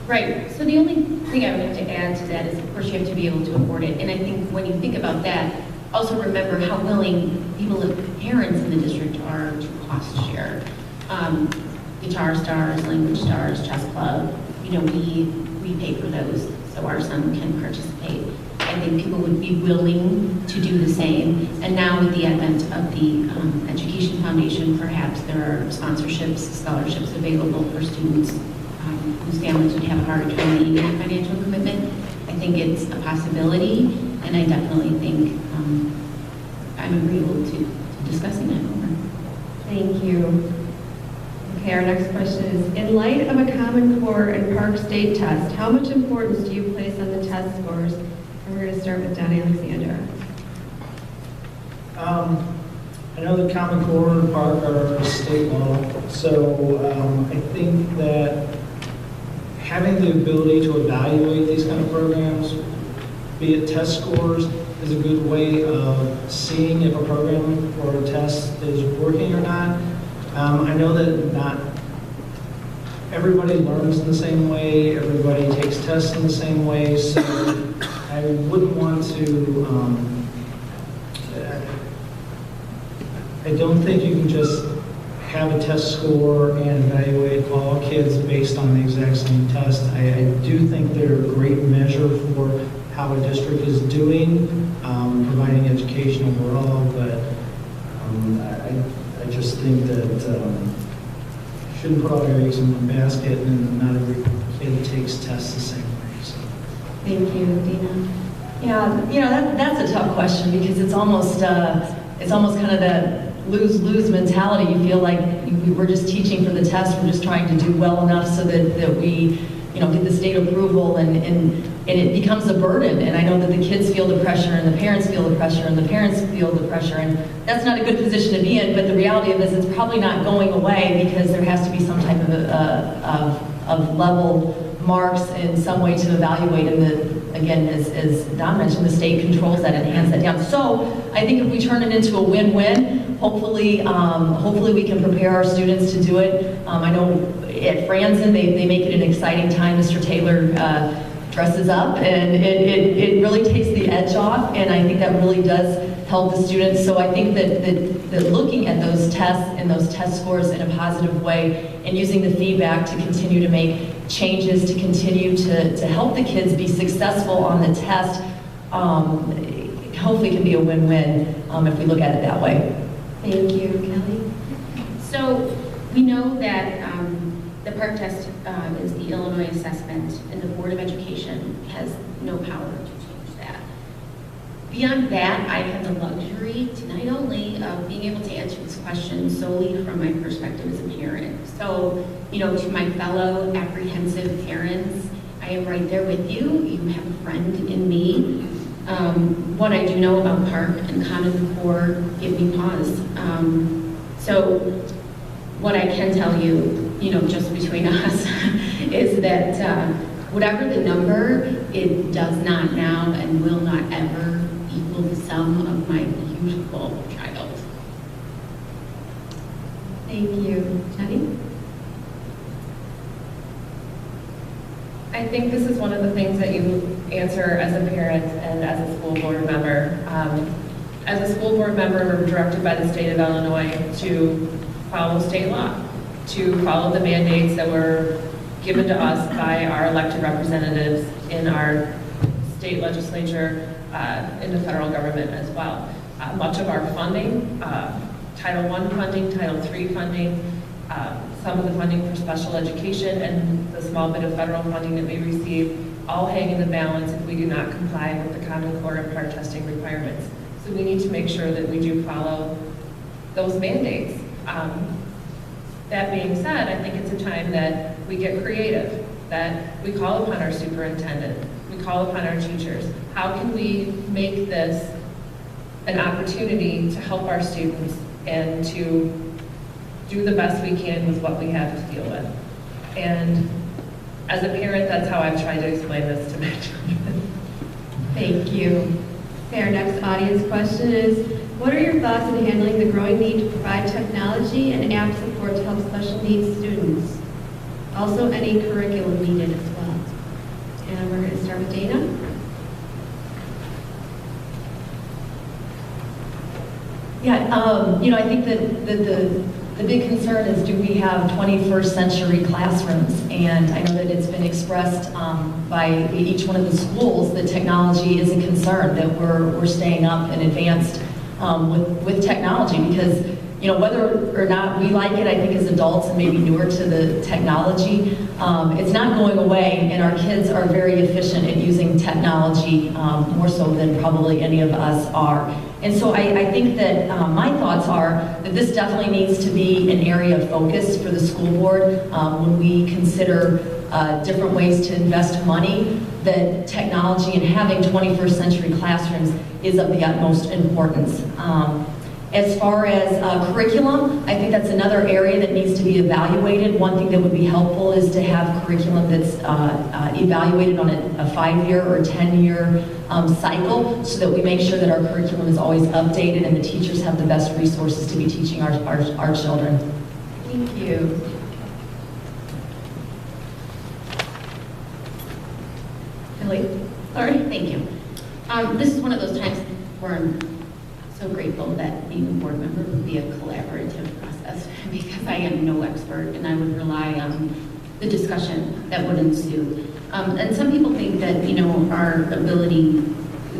Right, so the only thing I would have to add to that is, of course, you have to be able to afford it. And I think when you think about that, also remember how willing parents in the district are to cost share. Guitar Stars, Language Stars, Chess Club, you know, we pay for those so our son can participate. I think people would be willing to do the same. And now with the advent of the Education Foundation, perhaps there are sponsorships, scholarships available for students whose families would have a harder time meeting that financial commitment. I think it's a possibility, and I definitely think I'm agreeable to discussing that more. Thank you. Okay, our next question is, in light of a Common Core and Park State test, how much importance do you place on the test scores? And we're going to start with Donnie Alexander. I know the Common Core and Park are state law, so I think that having the ability to evaluate these kind of programs, be it test scores, is a good way of seeing if a program or a test is working or not. I know that not everybody learns in the same way, everybody takes tests in the same way, so I wouldn't want to, I don't think you can just have a test score and evaluate all kids based on the exact same test. I do think they're a great measure for how a district is doing, providing education overall, but I just think that shouldn't put all your eggs in one basket, and not every kid takes tests the same way. So. Thank you, Dina. Yeah, you know, that's a tough question because it's almost kind of that lose-lose mentality. You feel like we're just teaching for the test, we're just trying to do well enough so that we, you know, get the state approval, and it becomes a burden. And I know that the kids feel the pressure, and the parents feel the pressure, and the parents feel the pressure, and that's not a good position to be in, but the reality of this is it's probably not going away because there has to be some type of level marks in some way to evaluate, and again, as Don mentioned, the state controls that and hands that down. So I think if we turn it into a win-win, hopefully we can prepare our students to do it. I know at Franzen, they make it an exciting time. Mr. Taylor dresses up, and it really takes the edge off, and I think that really does help the students. So I think that looking at those tests and those test scores in a positive way and using the feedback to continue to make changes, to continue to help the kids be successful on the test, hopefully can be a win-win if we look at it that way. Thank you, Kelly. So we know that the PARCC test is the Illinois assessment, and the Board of Education has no power to change that. Beyond that, I have the luxury tonight only of being able to answer this question solely from my perspective as a parent. So, you know, to my fellow apprehensive parents, I am right there with you. You have a friend in me. What I do know about PARCC and Common Core give me pause. So what I can tell you, you know, just between us, is that whatever the number, it does not now and will not ever equal the sum of my beautiful child. Thank you. Jenny? I think this is one of the things that you answer as a parent and as a school board member. As a school board member, we're directed by the state of Illinois to follow state law, to follow the mandates that were given to us by our elected representatives in our state legislature, in the federal government as well. Much of our funding, Title I funding, Title III funding, some of the funding for special education, and the small bit of federal funding that we receive all hang in the balance if we do not comply with the Common Core and PARCC testing requirements. So we need to make sure that we do follow those mandates. That being said, I think it's a time that we get creative, that we call upon our superintendent, we call upon our teachers. How can we make this an opportunity to help our students and to do the best we can with what we have to deal with? And as a parent, that's how I've tried to explain this to my children. Thank you. Okay, our next audience question is, what are your thoughts on handling the growing need to provide technology and app support to help special needs students? Also, any curriculum needed as well. And we're going to start with Dana. Yeah, you know, I think that the big concern is, do we have 21st century classrooms? And I know that it's been expressed by each one of the schools that technology is a concern, that we're staying up and advanced with technology, because, you know, whether or not we like it, I think as adults and maybe newer to the technology, it's not going away, and our kids are very efficient at using technology, more so than probably any of us are. And so I think that my thoughts are that this definitely needs to be an area of focus for the school board when we consider different ways to invest money, that technology and having 21st century classrooms is of the utmost importance. As far as curriculum, I think that's another area that needs to be evaluated. One thing that would be helpful is to have curriculum that's evaluated on a 5-year or 10-year cycle, so that we make sure that our curriculum is always updated and the teachers have the best resources to be teaching our children. Thank you. Kelly? All right, thank you. This is one of those times where I'm so grateful that being a board member would be a collaborative process, because I am no expert and I would rely on the discussion that would ensue. And some people think that, you know, our ability,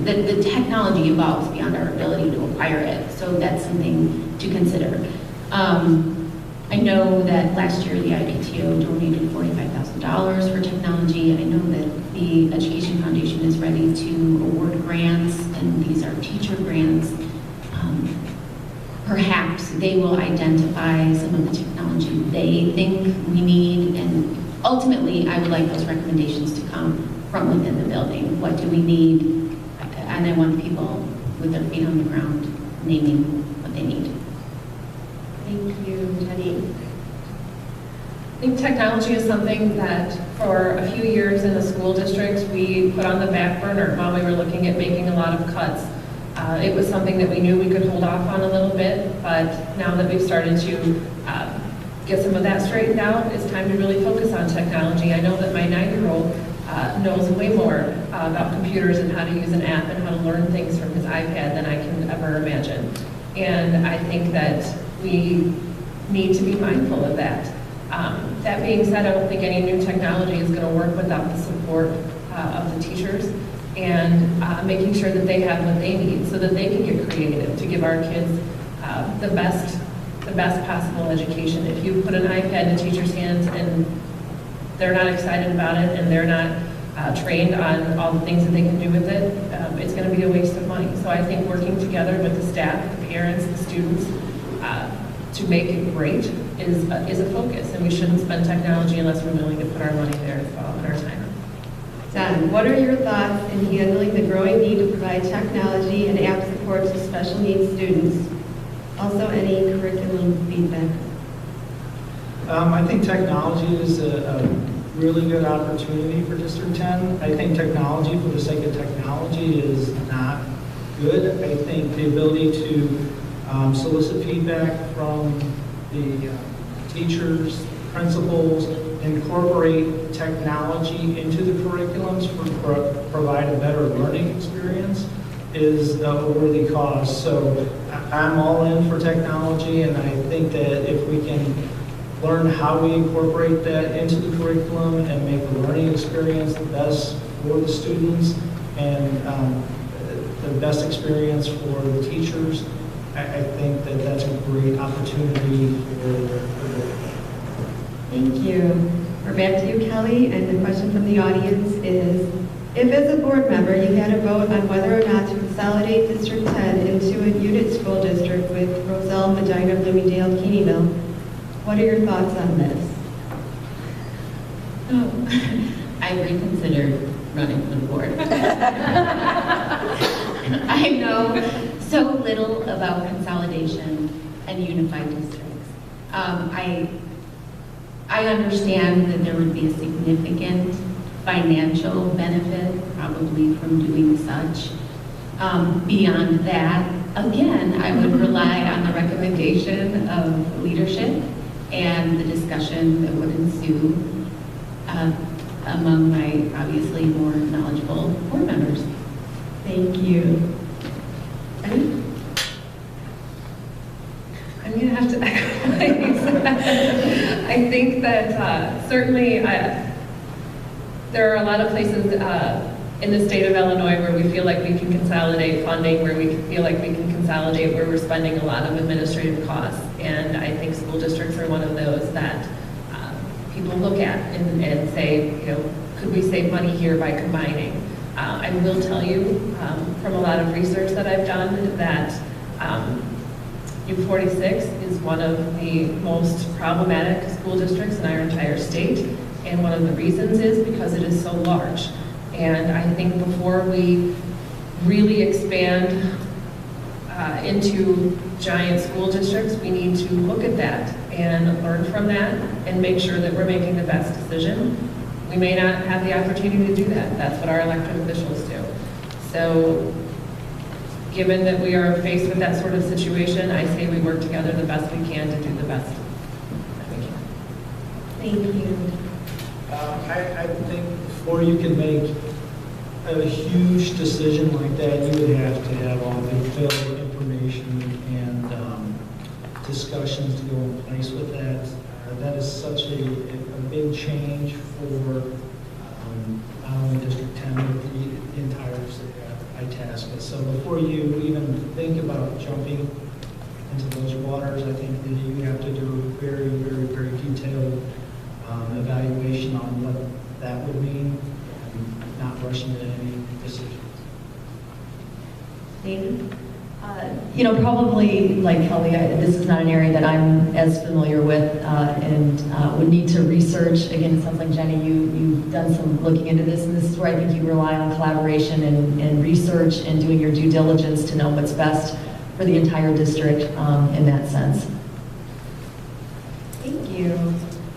that the technology evolves beyond our ability to acquire it. So that's something to consider. I know that last year the IPTO donated $45,000 for technology. I know that the Education Foundation is ready to award grants, and these are teacher grants. Perhaps they will identify some of the technology they think we need, and ultimately I would like those recommendations to come from within the building. What do we need? And I want people with their feet on the ground naming what they need. Thank you, Jenny. I think technology is something that for a few years in the school district we put on the back burner while we were looking at making a lot of cuts. It was something that we knew we could hold off on a little bit, but now that we've started to get some of that straightened out, it's time to really focus on technology. I know that my 9-year-old knows way more about computers and how to use an app and how to learn things from his iPad than I can ever imagine. And I think that we need to be mindful of that. That being said, I don't think any new technology is going to work without the support of the teachers and making sure that they have what they need so that they can get creative to give our kids the best possible education. If you put an iPad in a teacher's hands and they're not excited about it and they're not trained on all the things that they can do with it, it's going to be a waste of money. So I think working together with the staff, the parents, the students, to make it great is a focus, and we shouldn't spend technology unless we're willing to put our money there as well and our time. Don, what are your thoughts in handling the growing need to provide technology and app support to special needs students? Also, any curriculum feedback? I think technology is a really good opportunity for District 10. I think technology for the sake of technology is not good. I think the ability to solicit feedback from the teachers, principals, incorporate technology into the curriculums for provide a better learning experience is a worthy cause. So I'm all in for technology, and I think that if we can learn how we incorporate that into the curriculum and make the learning experience the best for the students and the best experience for the teachers, I think that that's a great opportunity for the Thank you. We're back to you, Kelly, and the question from the audience is, if as a board member you had a vote on whether or not to consolidate District 10 into a unit school district with Roselle-Bloomingdale, Keeneyville, what are your thoughts on this? Oh, I've reconsidered running for the board. I know so little about consolidation and unified districts. I understand that there would be a significant financial benefit probably from doing such. Beyond that, again, I would rely on the recommendation of leadership and the discussion that would ensue among my obviously more knowledgeable board members. Thank you. Any? I'm going to have to echo what you said. I think that certainly there are a lot of places in the state of Illinois where we feel like we can consolidate funding, where we feel like we can consolidate where we're spending a lot of administrative costs. And I think school districts are one of those that people look at and say, you know, could we save money here by combining? I will tell you from a lot of research that I've done that U46 is one of the most problematic school districts in our entire state. And one of the reasons is because it is so large. And I think before we really expand into giant school districts, we need to look at that and learn from that and make sure that we're making the best decision. We may not have the opportunity to do that. That's what our elected officials do. So given that we are faced with that sort of situation, I say we work together the best we can to do the best that we can. Thank you. I think before you can make a huge decision like that, you would have to have all the available information and discussions to go in place with that. That is such a big change for not only District 10, but the entire Itasca. So before you even think about jumping into those waters, I think that you have to do a very, very, very detailed evaluation on what that would mean and not rushing into any decisions. Dana? You know, probably like Kelly, this is not an area that I'm as familiar with and would need to research. Again, it sounds like Jenny, you've done some looking into this, and this is where I think you rely on collaboration and research and doing your due diligence to know what's best for the entire district in that sense. Thank you.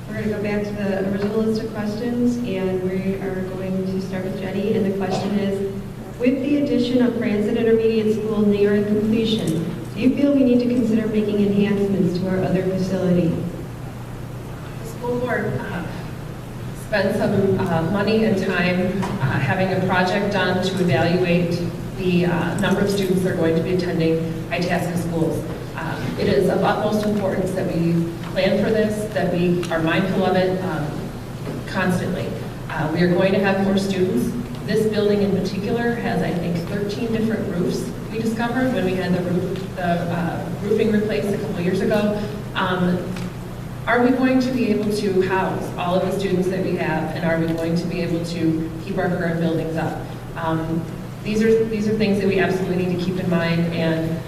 We're going to go back to the original list of questions, and we are going to start with Jenny, and the question is, with the addition of Francis Intermediate School nearing completion, do you feel we need to consider making enhancements to our other facility? The school board spend some money and time having a project done to evaluate the number of students that are going to be attending Itasca schools. It is of utmost importance that we plan for this, that we are mindful of it constantly. We are going to have more students. This building in particular has, I think, 13 different roofs we discovered when we had the roofing replaced a couple years ago. Are we going to be able to house all of the students that we have, and are we going to be able to keep our current buildings up? These are things that we absolutely need to keep in mind, and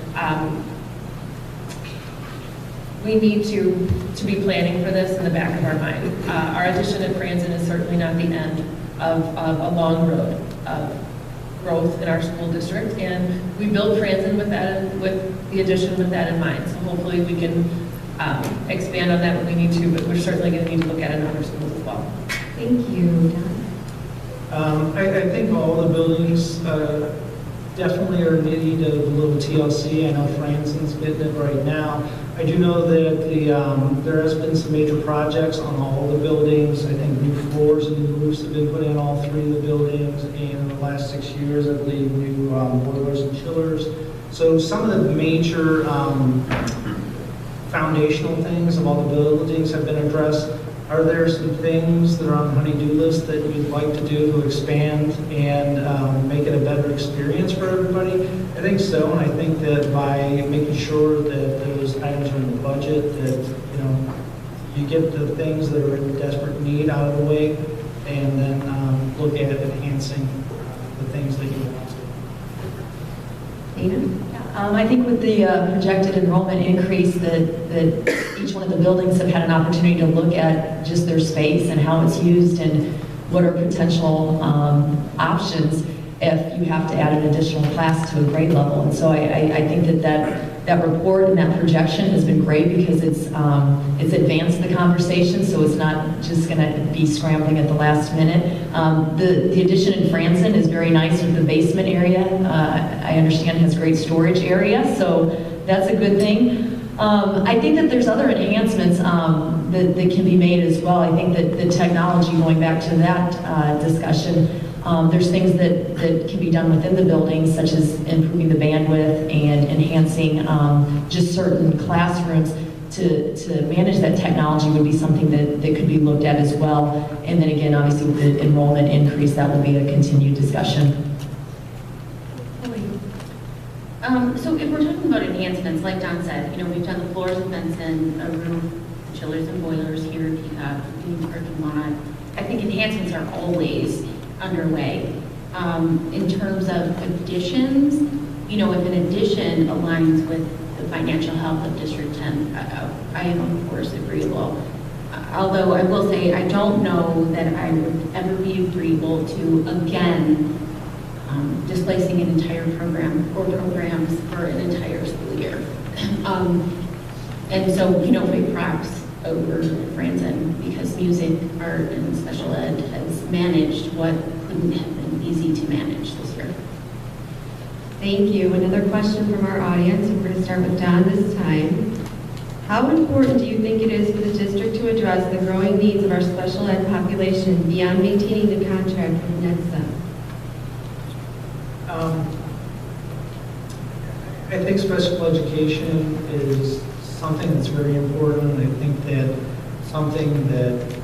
we need to be planning for this in the back of our mind. Our addition at Franzen is certainly not the end of a long road of growth in our school district, and we built Franzen with the addition with that in mind. So hopefully we can expand on that when we need to, but we're certainly going to need to look at it in other schools as well. Thank you, Don. I think all the buildings definitely are in need of a little TLC. I know Franzen's getting it right now. I do know that there has been some major projects on all the buildings. I think new floors and new roofs have been put in all 3 of the buildings, and in the last 6 years, I believe, new boilers and chillers. So some of the major foundational things of all the buildings have been addressed. Are there some things that are on the honey-do list that you'd like to do to expand and make it a better experience for everybody? I think so, and I think that by making sure that those items are in the budget, that you get the things that are in desperate need out of the way, and then look at enhancing the things that you want to. Dana? I think with the projected enrollment increase that each one of the buildings have had an opportunity to look at just their space and how it's used and what are potential options if you have to add an additional class to a grade level. And so I think that report and that projection has been great because it's advanced the conversation, so it's not just going to be scrambling at the last minute. The addition in Franzen is very nice with the basement area. I understand has great storage area, so that's a good thing. I think that there's other enhancements that can be made as well. I think that the technology, going back to that discussion, there's things that can be done within the building, such as improving the bandwidth and enhancing just certain classrooms to manage that technology would be something that could be looked at as well. And then again, obviously with the enrollment increase, that will be a continued discussion. So if we're talking about enhancements, like Don said, we've done the floors and fencing, a roof, the chillers and boilers here in Peacock, in the parking lot. I think enhancements are always underway. In terms of additions, if an addition aligns with the financial health of District 10, I am of course agreeable. Although I will say I don't know that I would ever be agreeable to, again, displacing an entire program or programs for an entire school year. And so, big props over Franzen, because music, art, and special ed has managed what couldn't have been easy to manage this year. Thank you. Another question from our audience, and we're going to start with Don this time. How important do you think it is for the district to address the growing needs of our special ed population beyond maintaining the contract with NETSA? I think special education is something that's very important. I think that something that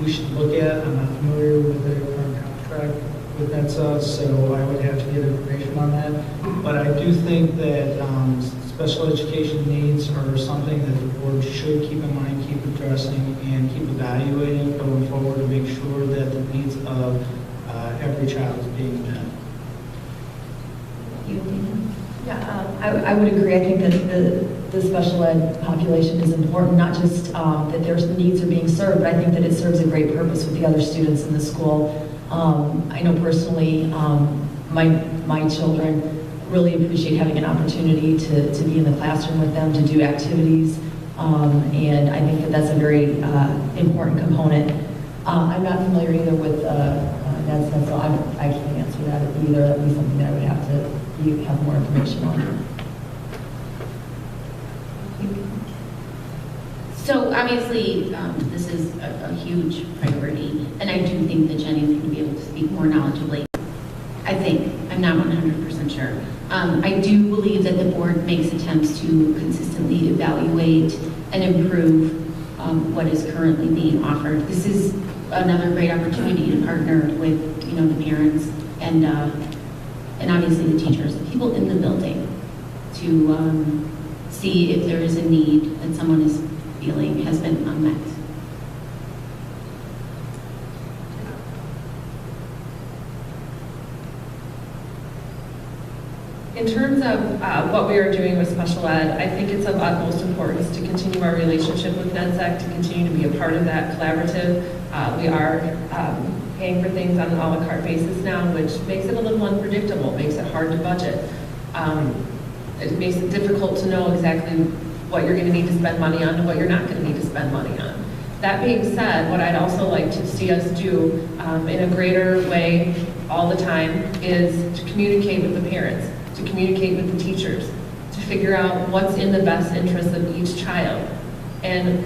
we should look at. I'm not familiar with the current contract with NETSA, so I would have to get information on that. But I do think that special education needs are something that the board should keep in mind, keep addressing, and keep evaluating going forward to make sure that the needs of every child is being met. Yeah, I would agree. I think that the special ed population is important, not just that their needs are being served, but I think that it serves a great purpose with the other students in the school. I know personally, my children really appreciate having an opportunity to be in the classroom with them, to do activities, and I think that that's a very important component. I'm not familiar either with NETSA, so I can't answer that either. That would be something that I would have to have more information on. So obviously, this is a huge priority, and I do think that Jenny's going to be able to speak more knowledgeably. I think. I'm not 100% sure. I do believe that the board makes attempts to consistently evaluate and improve what is currently being offered. This is another great opportunity to partner with, the parents and obviously the teachers, the people in the building, to see if there is a need that someone is feeling has been unmet. In terms of what we are doing with special ed, I think it's of utmost importance to continue our relationship with NEDSAC, to continue to be a part of that collaborative. We are paying for things on an a la carte basis now, which makes it a little unpredictable, makes it hard to budget. It makes it difficult to know exactly what you're going to need to spend money on and what you're not going to need to spend money on. That being said, what I'd also like to see us do in a greater way all the time is to communicate with the parents, to communicate with the teachers, to figure out what's in the best interest of each child, and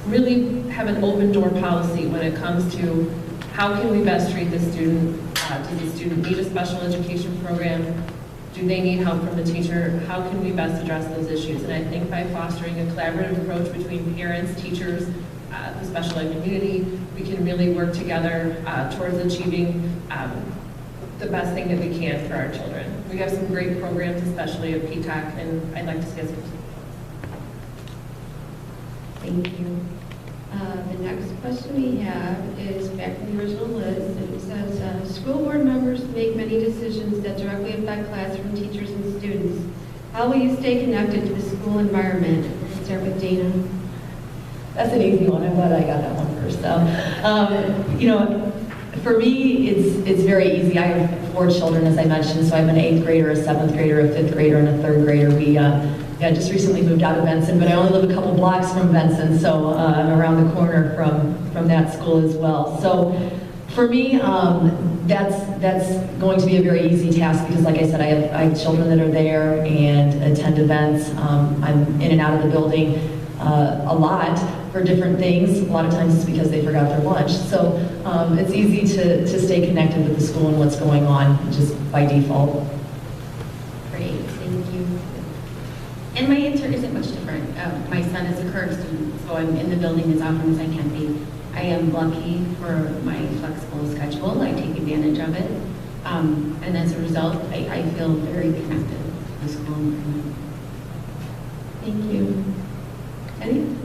really have an open door policy when it comes to how can we best treat the student. Does the student need a special education program? Do they need help from the teacher? How can we best address those issues? And I think by fostering a collaborative approach between parents, teachers, the special ed community, we can really work together towards achieving the best thing that we can for our children. We have some great programs, especially at PTAC, and I'd like to see us continue. Thank you. The next question we have is back from the original list, and it says, school board members make many decisions that directly affect classroom teachers and students. How will you stay connected to the school environment? Let's start with Dana. That's an easy one. I'm glad I got that one first. So, for me, it's very easy. I have 4 children, as I mentioned, so I have an 8th grader, a 7th grader, a 5th grader, and a 3rd grader. We just recently moved out of Benson, but I only live a couple blocks from Benson, so I'm around the corner from that school as well. So for me, that's going to be a very easy task because, like I said, I have children that are there and attend events. I'm in and out of the building a lot for different things. A lot of times it's because they forgot their lunch. So it's easy to stay connected with the school and what's going on just by default. Great, thank you. And my answer isn't much different. My son is a current student, so I'm in the building as often as I can be. I am lucky for my flexible schedule. I take advantage of it. And as a result, I feel very connected to the school environment. Thank you. Eddie?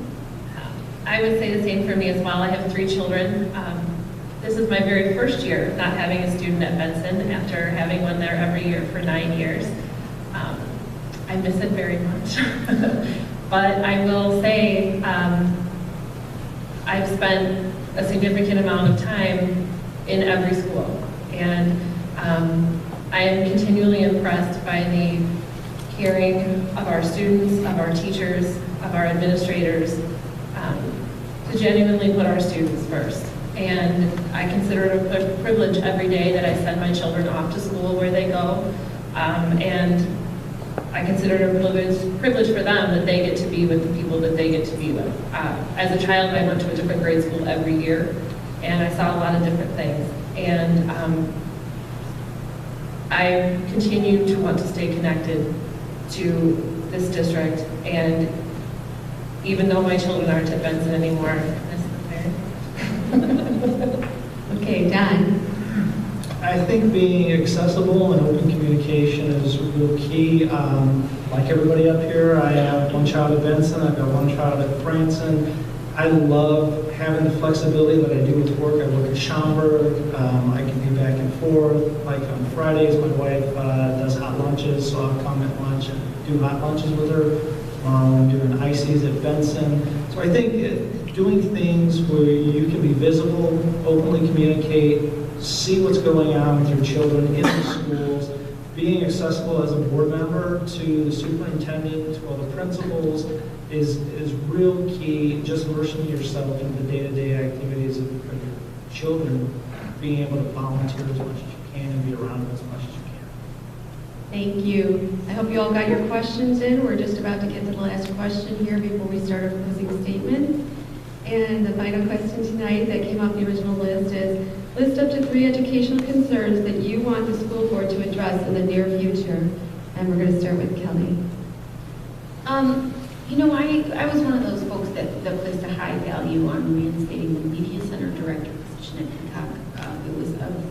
I would say the same for me as well. I have 3 children. This is my very first year not having a student at Benson after having one there every year for 9 years. I miss it very much. But I will say I've spent a significant amount of time in every school. And I am continually impressed by the caring of our students, of our teachers, of our administrators, to genuinely put our students first. And I consider it a privilege every day that I send my children off to school where they go. And I consider it a privilege for them that they get to be with the people that they get to be with. As a child, I went to a different grade school every year, and I saw a lot of different things. And I continue to want to stay connected to this district, and even though my children aren't at Benson anymore, I miss them there. Okay, Don. I think being accessible and open communication is real key. Like everybody up here, I have 1 child at Benson, I've got 1 child at Branson. I love having the flexibility that I do with work. I work at Schaumburg, I can be back and forth. Like on Fridays, my wife does hot lunches, so I'll come at lunch and do hot lunches with her. I'm doing ices at Benson. So I think doing things where you can be visible, openly communicate, see what's going on with your children in the schools, being accessible as a board member to the superintendent, to all the principals is real key. Just immersing yourself in the day-to-day activities of your children, being able to volunteer as much as you can and be around them as much as you can. Thank you. I hope you all got your questions in. We're just about to get to the last question here before we start our closing statement. And the final question tonight that came off the original list is, list up to 3 educational concerns that you want the school board to address in the near future. And we're going to start with Kelly. You know, I was one of those folks that placed a high value on reinstating the media center director position at Peacock. It was of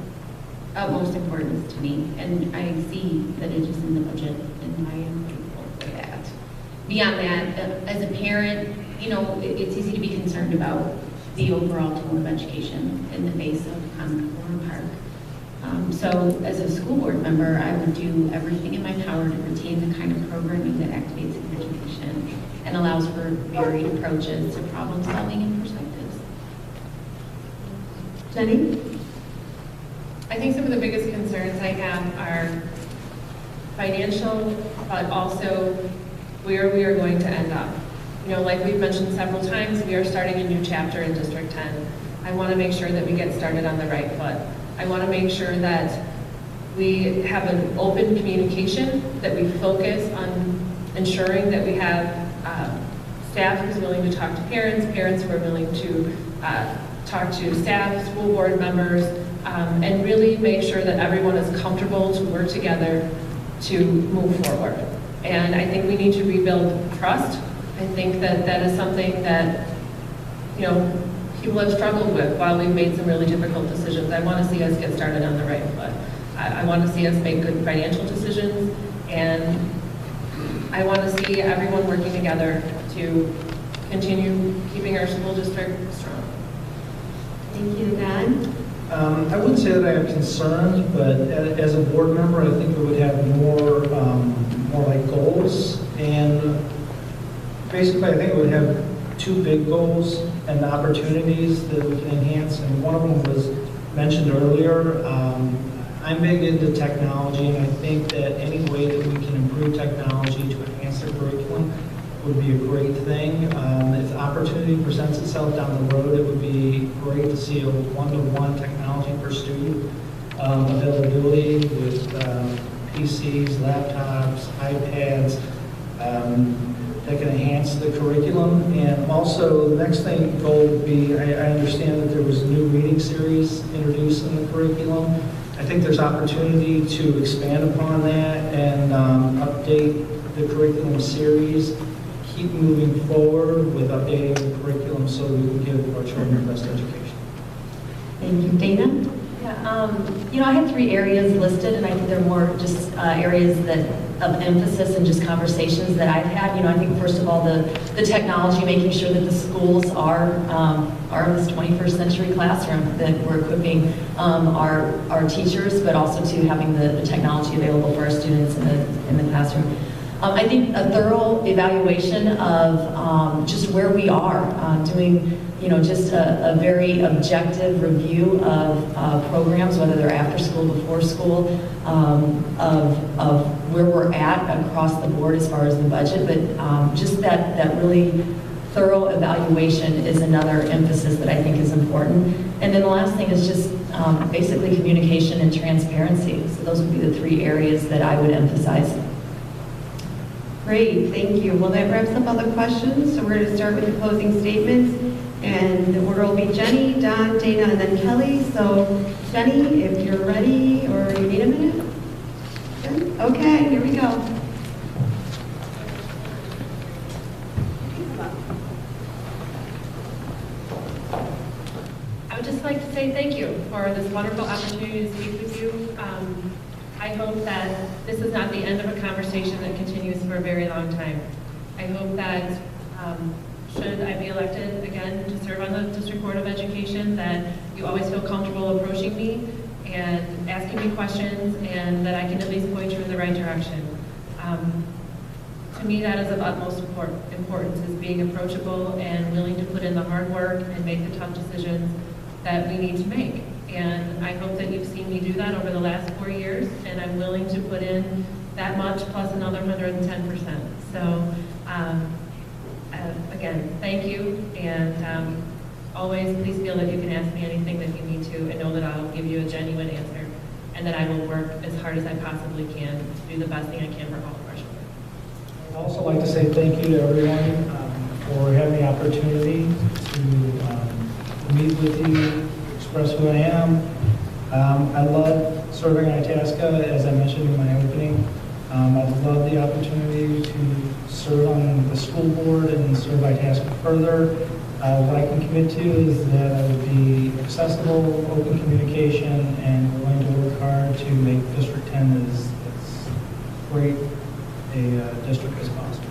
utmost importance to me, and I see that it is in the budget, and I am grateful for that. Beyond that, as a parent, you know, it's easy to be concerned about the overall tone of education in the face of constant Park. So as a school board member, I would do everything in my power to retain the kind of programming that activates in education and allows for varied approaches to problem solving and perspectives. Jenny? I think some of the biggest concerns I have are financial, but also where we are going to end up. You know, like we've mentioned several times, we are starting a new chapter in District 10. I want to make sure that we get started on the right foot. I want to make sure that we have an open communication, that we focus on ensuring that we have staff who's willing to talk to parents, parents who are willing to talk to staff, school board members, and really make sure that everyone is comfortable to work together to move forward. And I think we need to rebuild trust. I think that that is something that, you know, people have struggled with while we've made some really difficult decisions. I want to see us get started on the right foot. I want to see us make good financial decisions, and I want to see everyone working together to continue keeping our school district strong. Thank you, Don. I wouldn't say that I have concerns, but as a board member, I think we would have more like goals. And basically, I think we would have 2 big goals and opportunities that we can enhance. And one of them was mentioned earlier. I'm big into technology, and I think that any way that we can improve technology to enhance the curriculum would be a great thing. If opportunity presents itself down the road, it would be great to see a one-to-one technology per student availability with PCs, laptops, iPads that can enhance the curriculum. And also, the next goal would be, I understand that there was a new reading series introduced in the curriculum. I think there's opportunity to expand upon that and update the curriculum series, keep moving forward with updating the curriculum so we can give our children the best education. Thank you. Dana? Yeah, you know, I had 3 areas listed, and I think they're more just areas of emphasis and just conversations that I've had. You know, I think first of all, the technology, making sure that the schools are in this 21st century classroom, that we're equipping our teachers, but also to having the technology available for our students in the classroom. I think a thorough evaluation of just where we are, doing, you know, just a very objective review of programs, whether they're after school, before school, of where we're at across the board as far as the budget, but just that really thorough evaluation is another emphasis that I think is important. And then the last thing is just basically communication and transparency. So those would be the 3 areas that I would emphasize. Great, thank you. Well, that wraps up all the questions. So we're going to start with the closing statements. And the order will be Jenny, Don, Dana, and then Kelly. So Jenny, if you're ready, or you need a minute? Good? Okay, here we go. I would just like to say thank you for this wonderful opportunity to speak with you. I hope that this is not the end of a conversation that continues for a very long time. I hope that should I be elected again to serve on the District Board of Education, that you always feel comfortable approaching me and asking me questions, and that I can at least point you in the right direction. To me, that is of utmost importance, is being approachable and willing to put in the hard work and make the tough decisions that we need to make. And I hope that you've seen me do that over the last 4 years, and I'm willing to put in that much plus another 110%. So again, thank you, and always please feel that you can ask me anything that you need to, and know that I'll give you a genuine answer, and that I will work as hard as I possibly can to do the best thing I can for all of our children. I'd also like to say thank you to everyone for having the opportunity to meet with you, express who I am. I love serving in Itasca, as I mentioned in my opening. I'd love the opportunity to serve on the school board and serve Itasca further. What I can commit to is that I would be accessible, open communication, and willing to work hard to make District 10 as great a district as possible.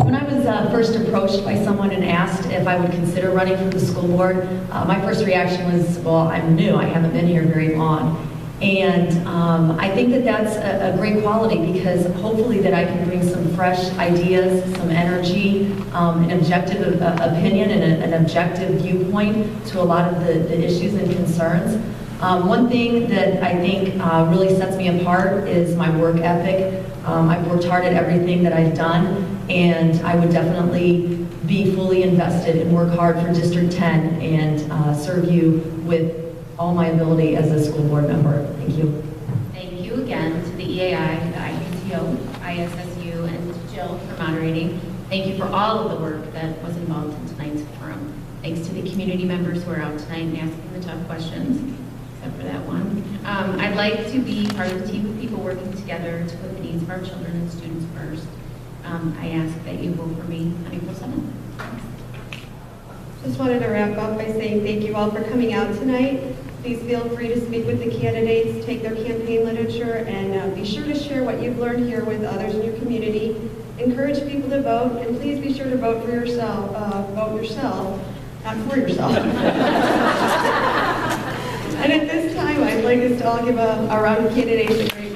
When I was first approached by someone and asked if I would consider running for the school board, my first reaction was, well, I'm new, I haven't been here very long. And I think that that's a great quality because hopefully that I can bring some fresh ideas, some energy, an objective opinion and an objective viewpoint to a lot of the issues and concerns. One thing that I think really sets me apart is my work ethic. I've worked hard at everything that I've done, and I would definitely be fully invested and work hard for District 10 and serve you with all my ability as a school board member. Thank you. Thank you again to the EAI, the IPTO, ISSU, and to Jill for moderating. Thank you for all of the work that was involved in tonight's forum. Thanks to the community members who are out tonight and asking the tough questions, except for that one. I'd like to be part of the team of people working together to put the needs of our children and students first. I ask that you vote for me on April 7th. Thanks. Just wanted to wrap up by saying thank you all for coming out tonight. Please feel free to speak with the candidates, take their campaign literature, and be sure to share what you've learned here with others in your community. Encourage people to vote, and please be sure to vote for yourself. Vote yourself, not for yourself. And at this time, I'd like us to all give a round of candidates a great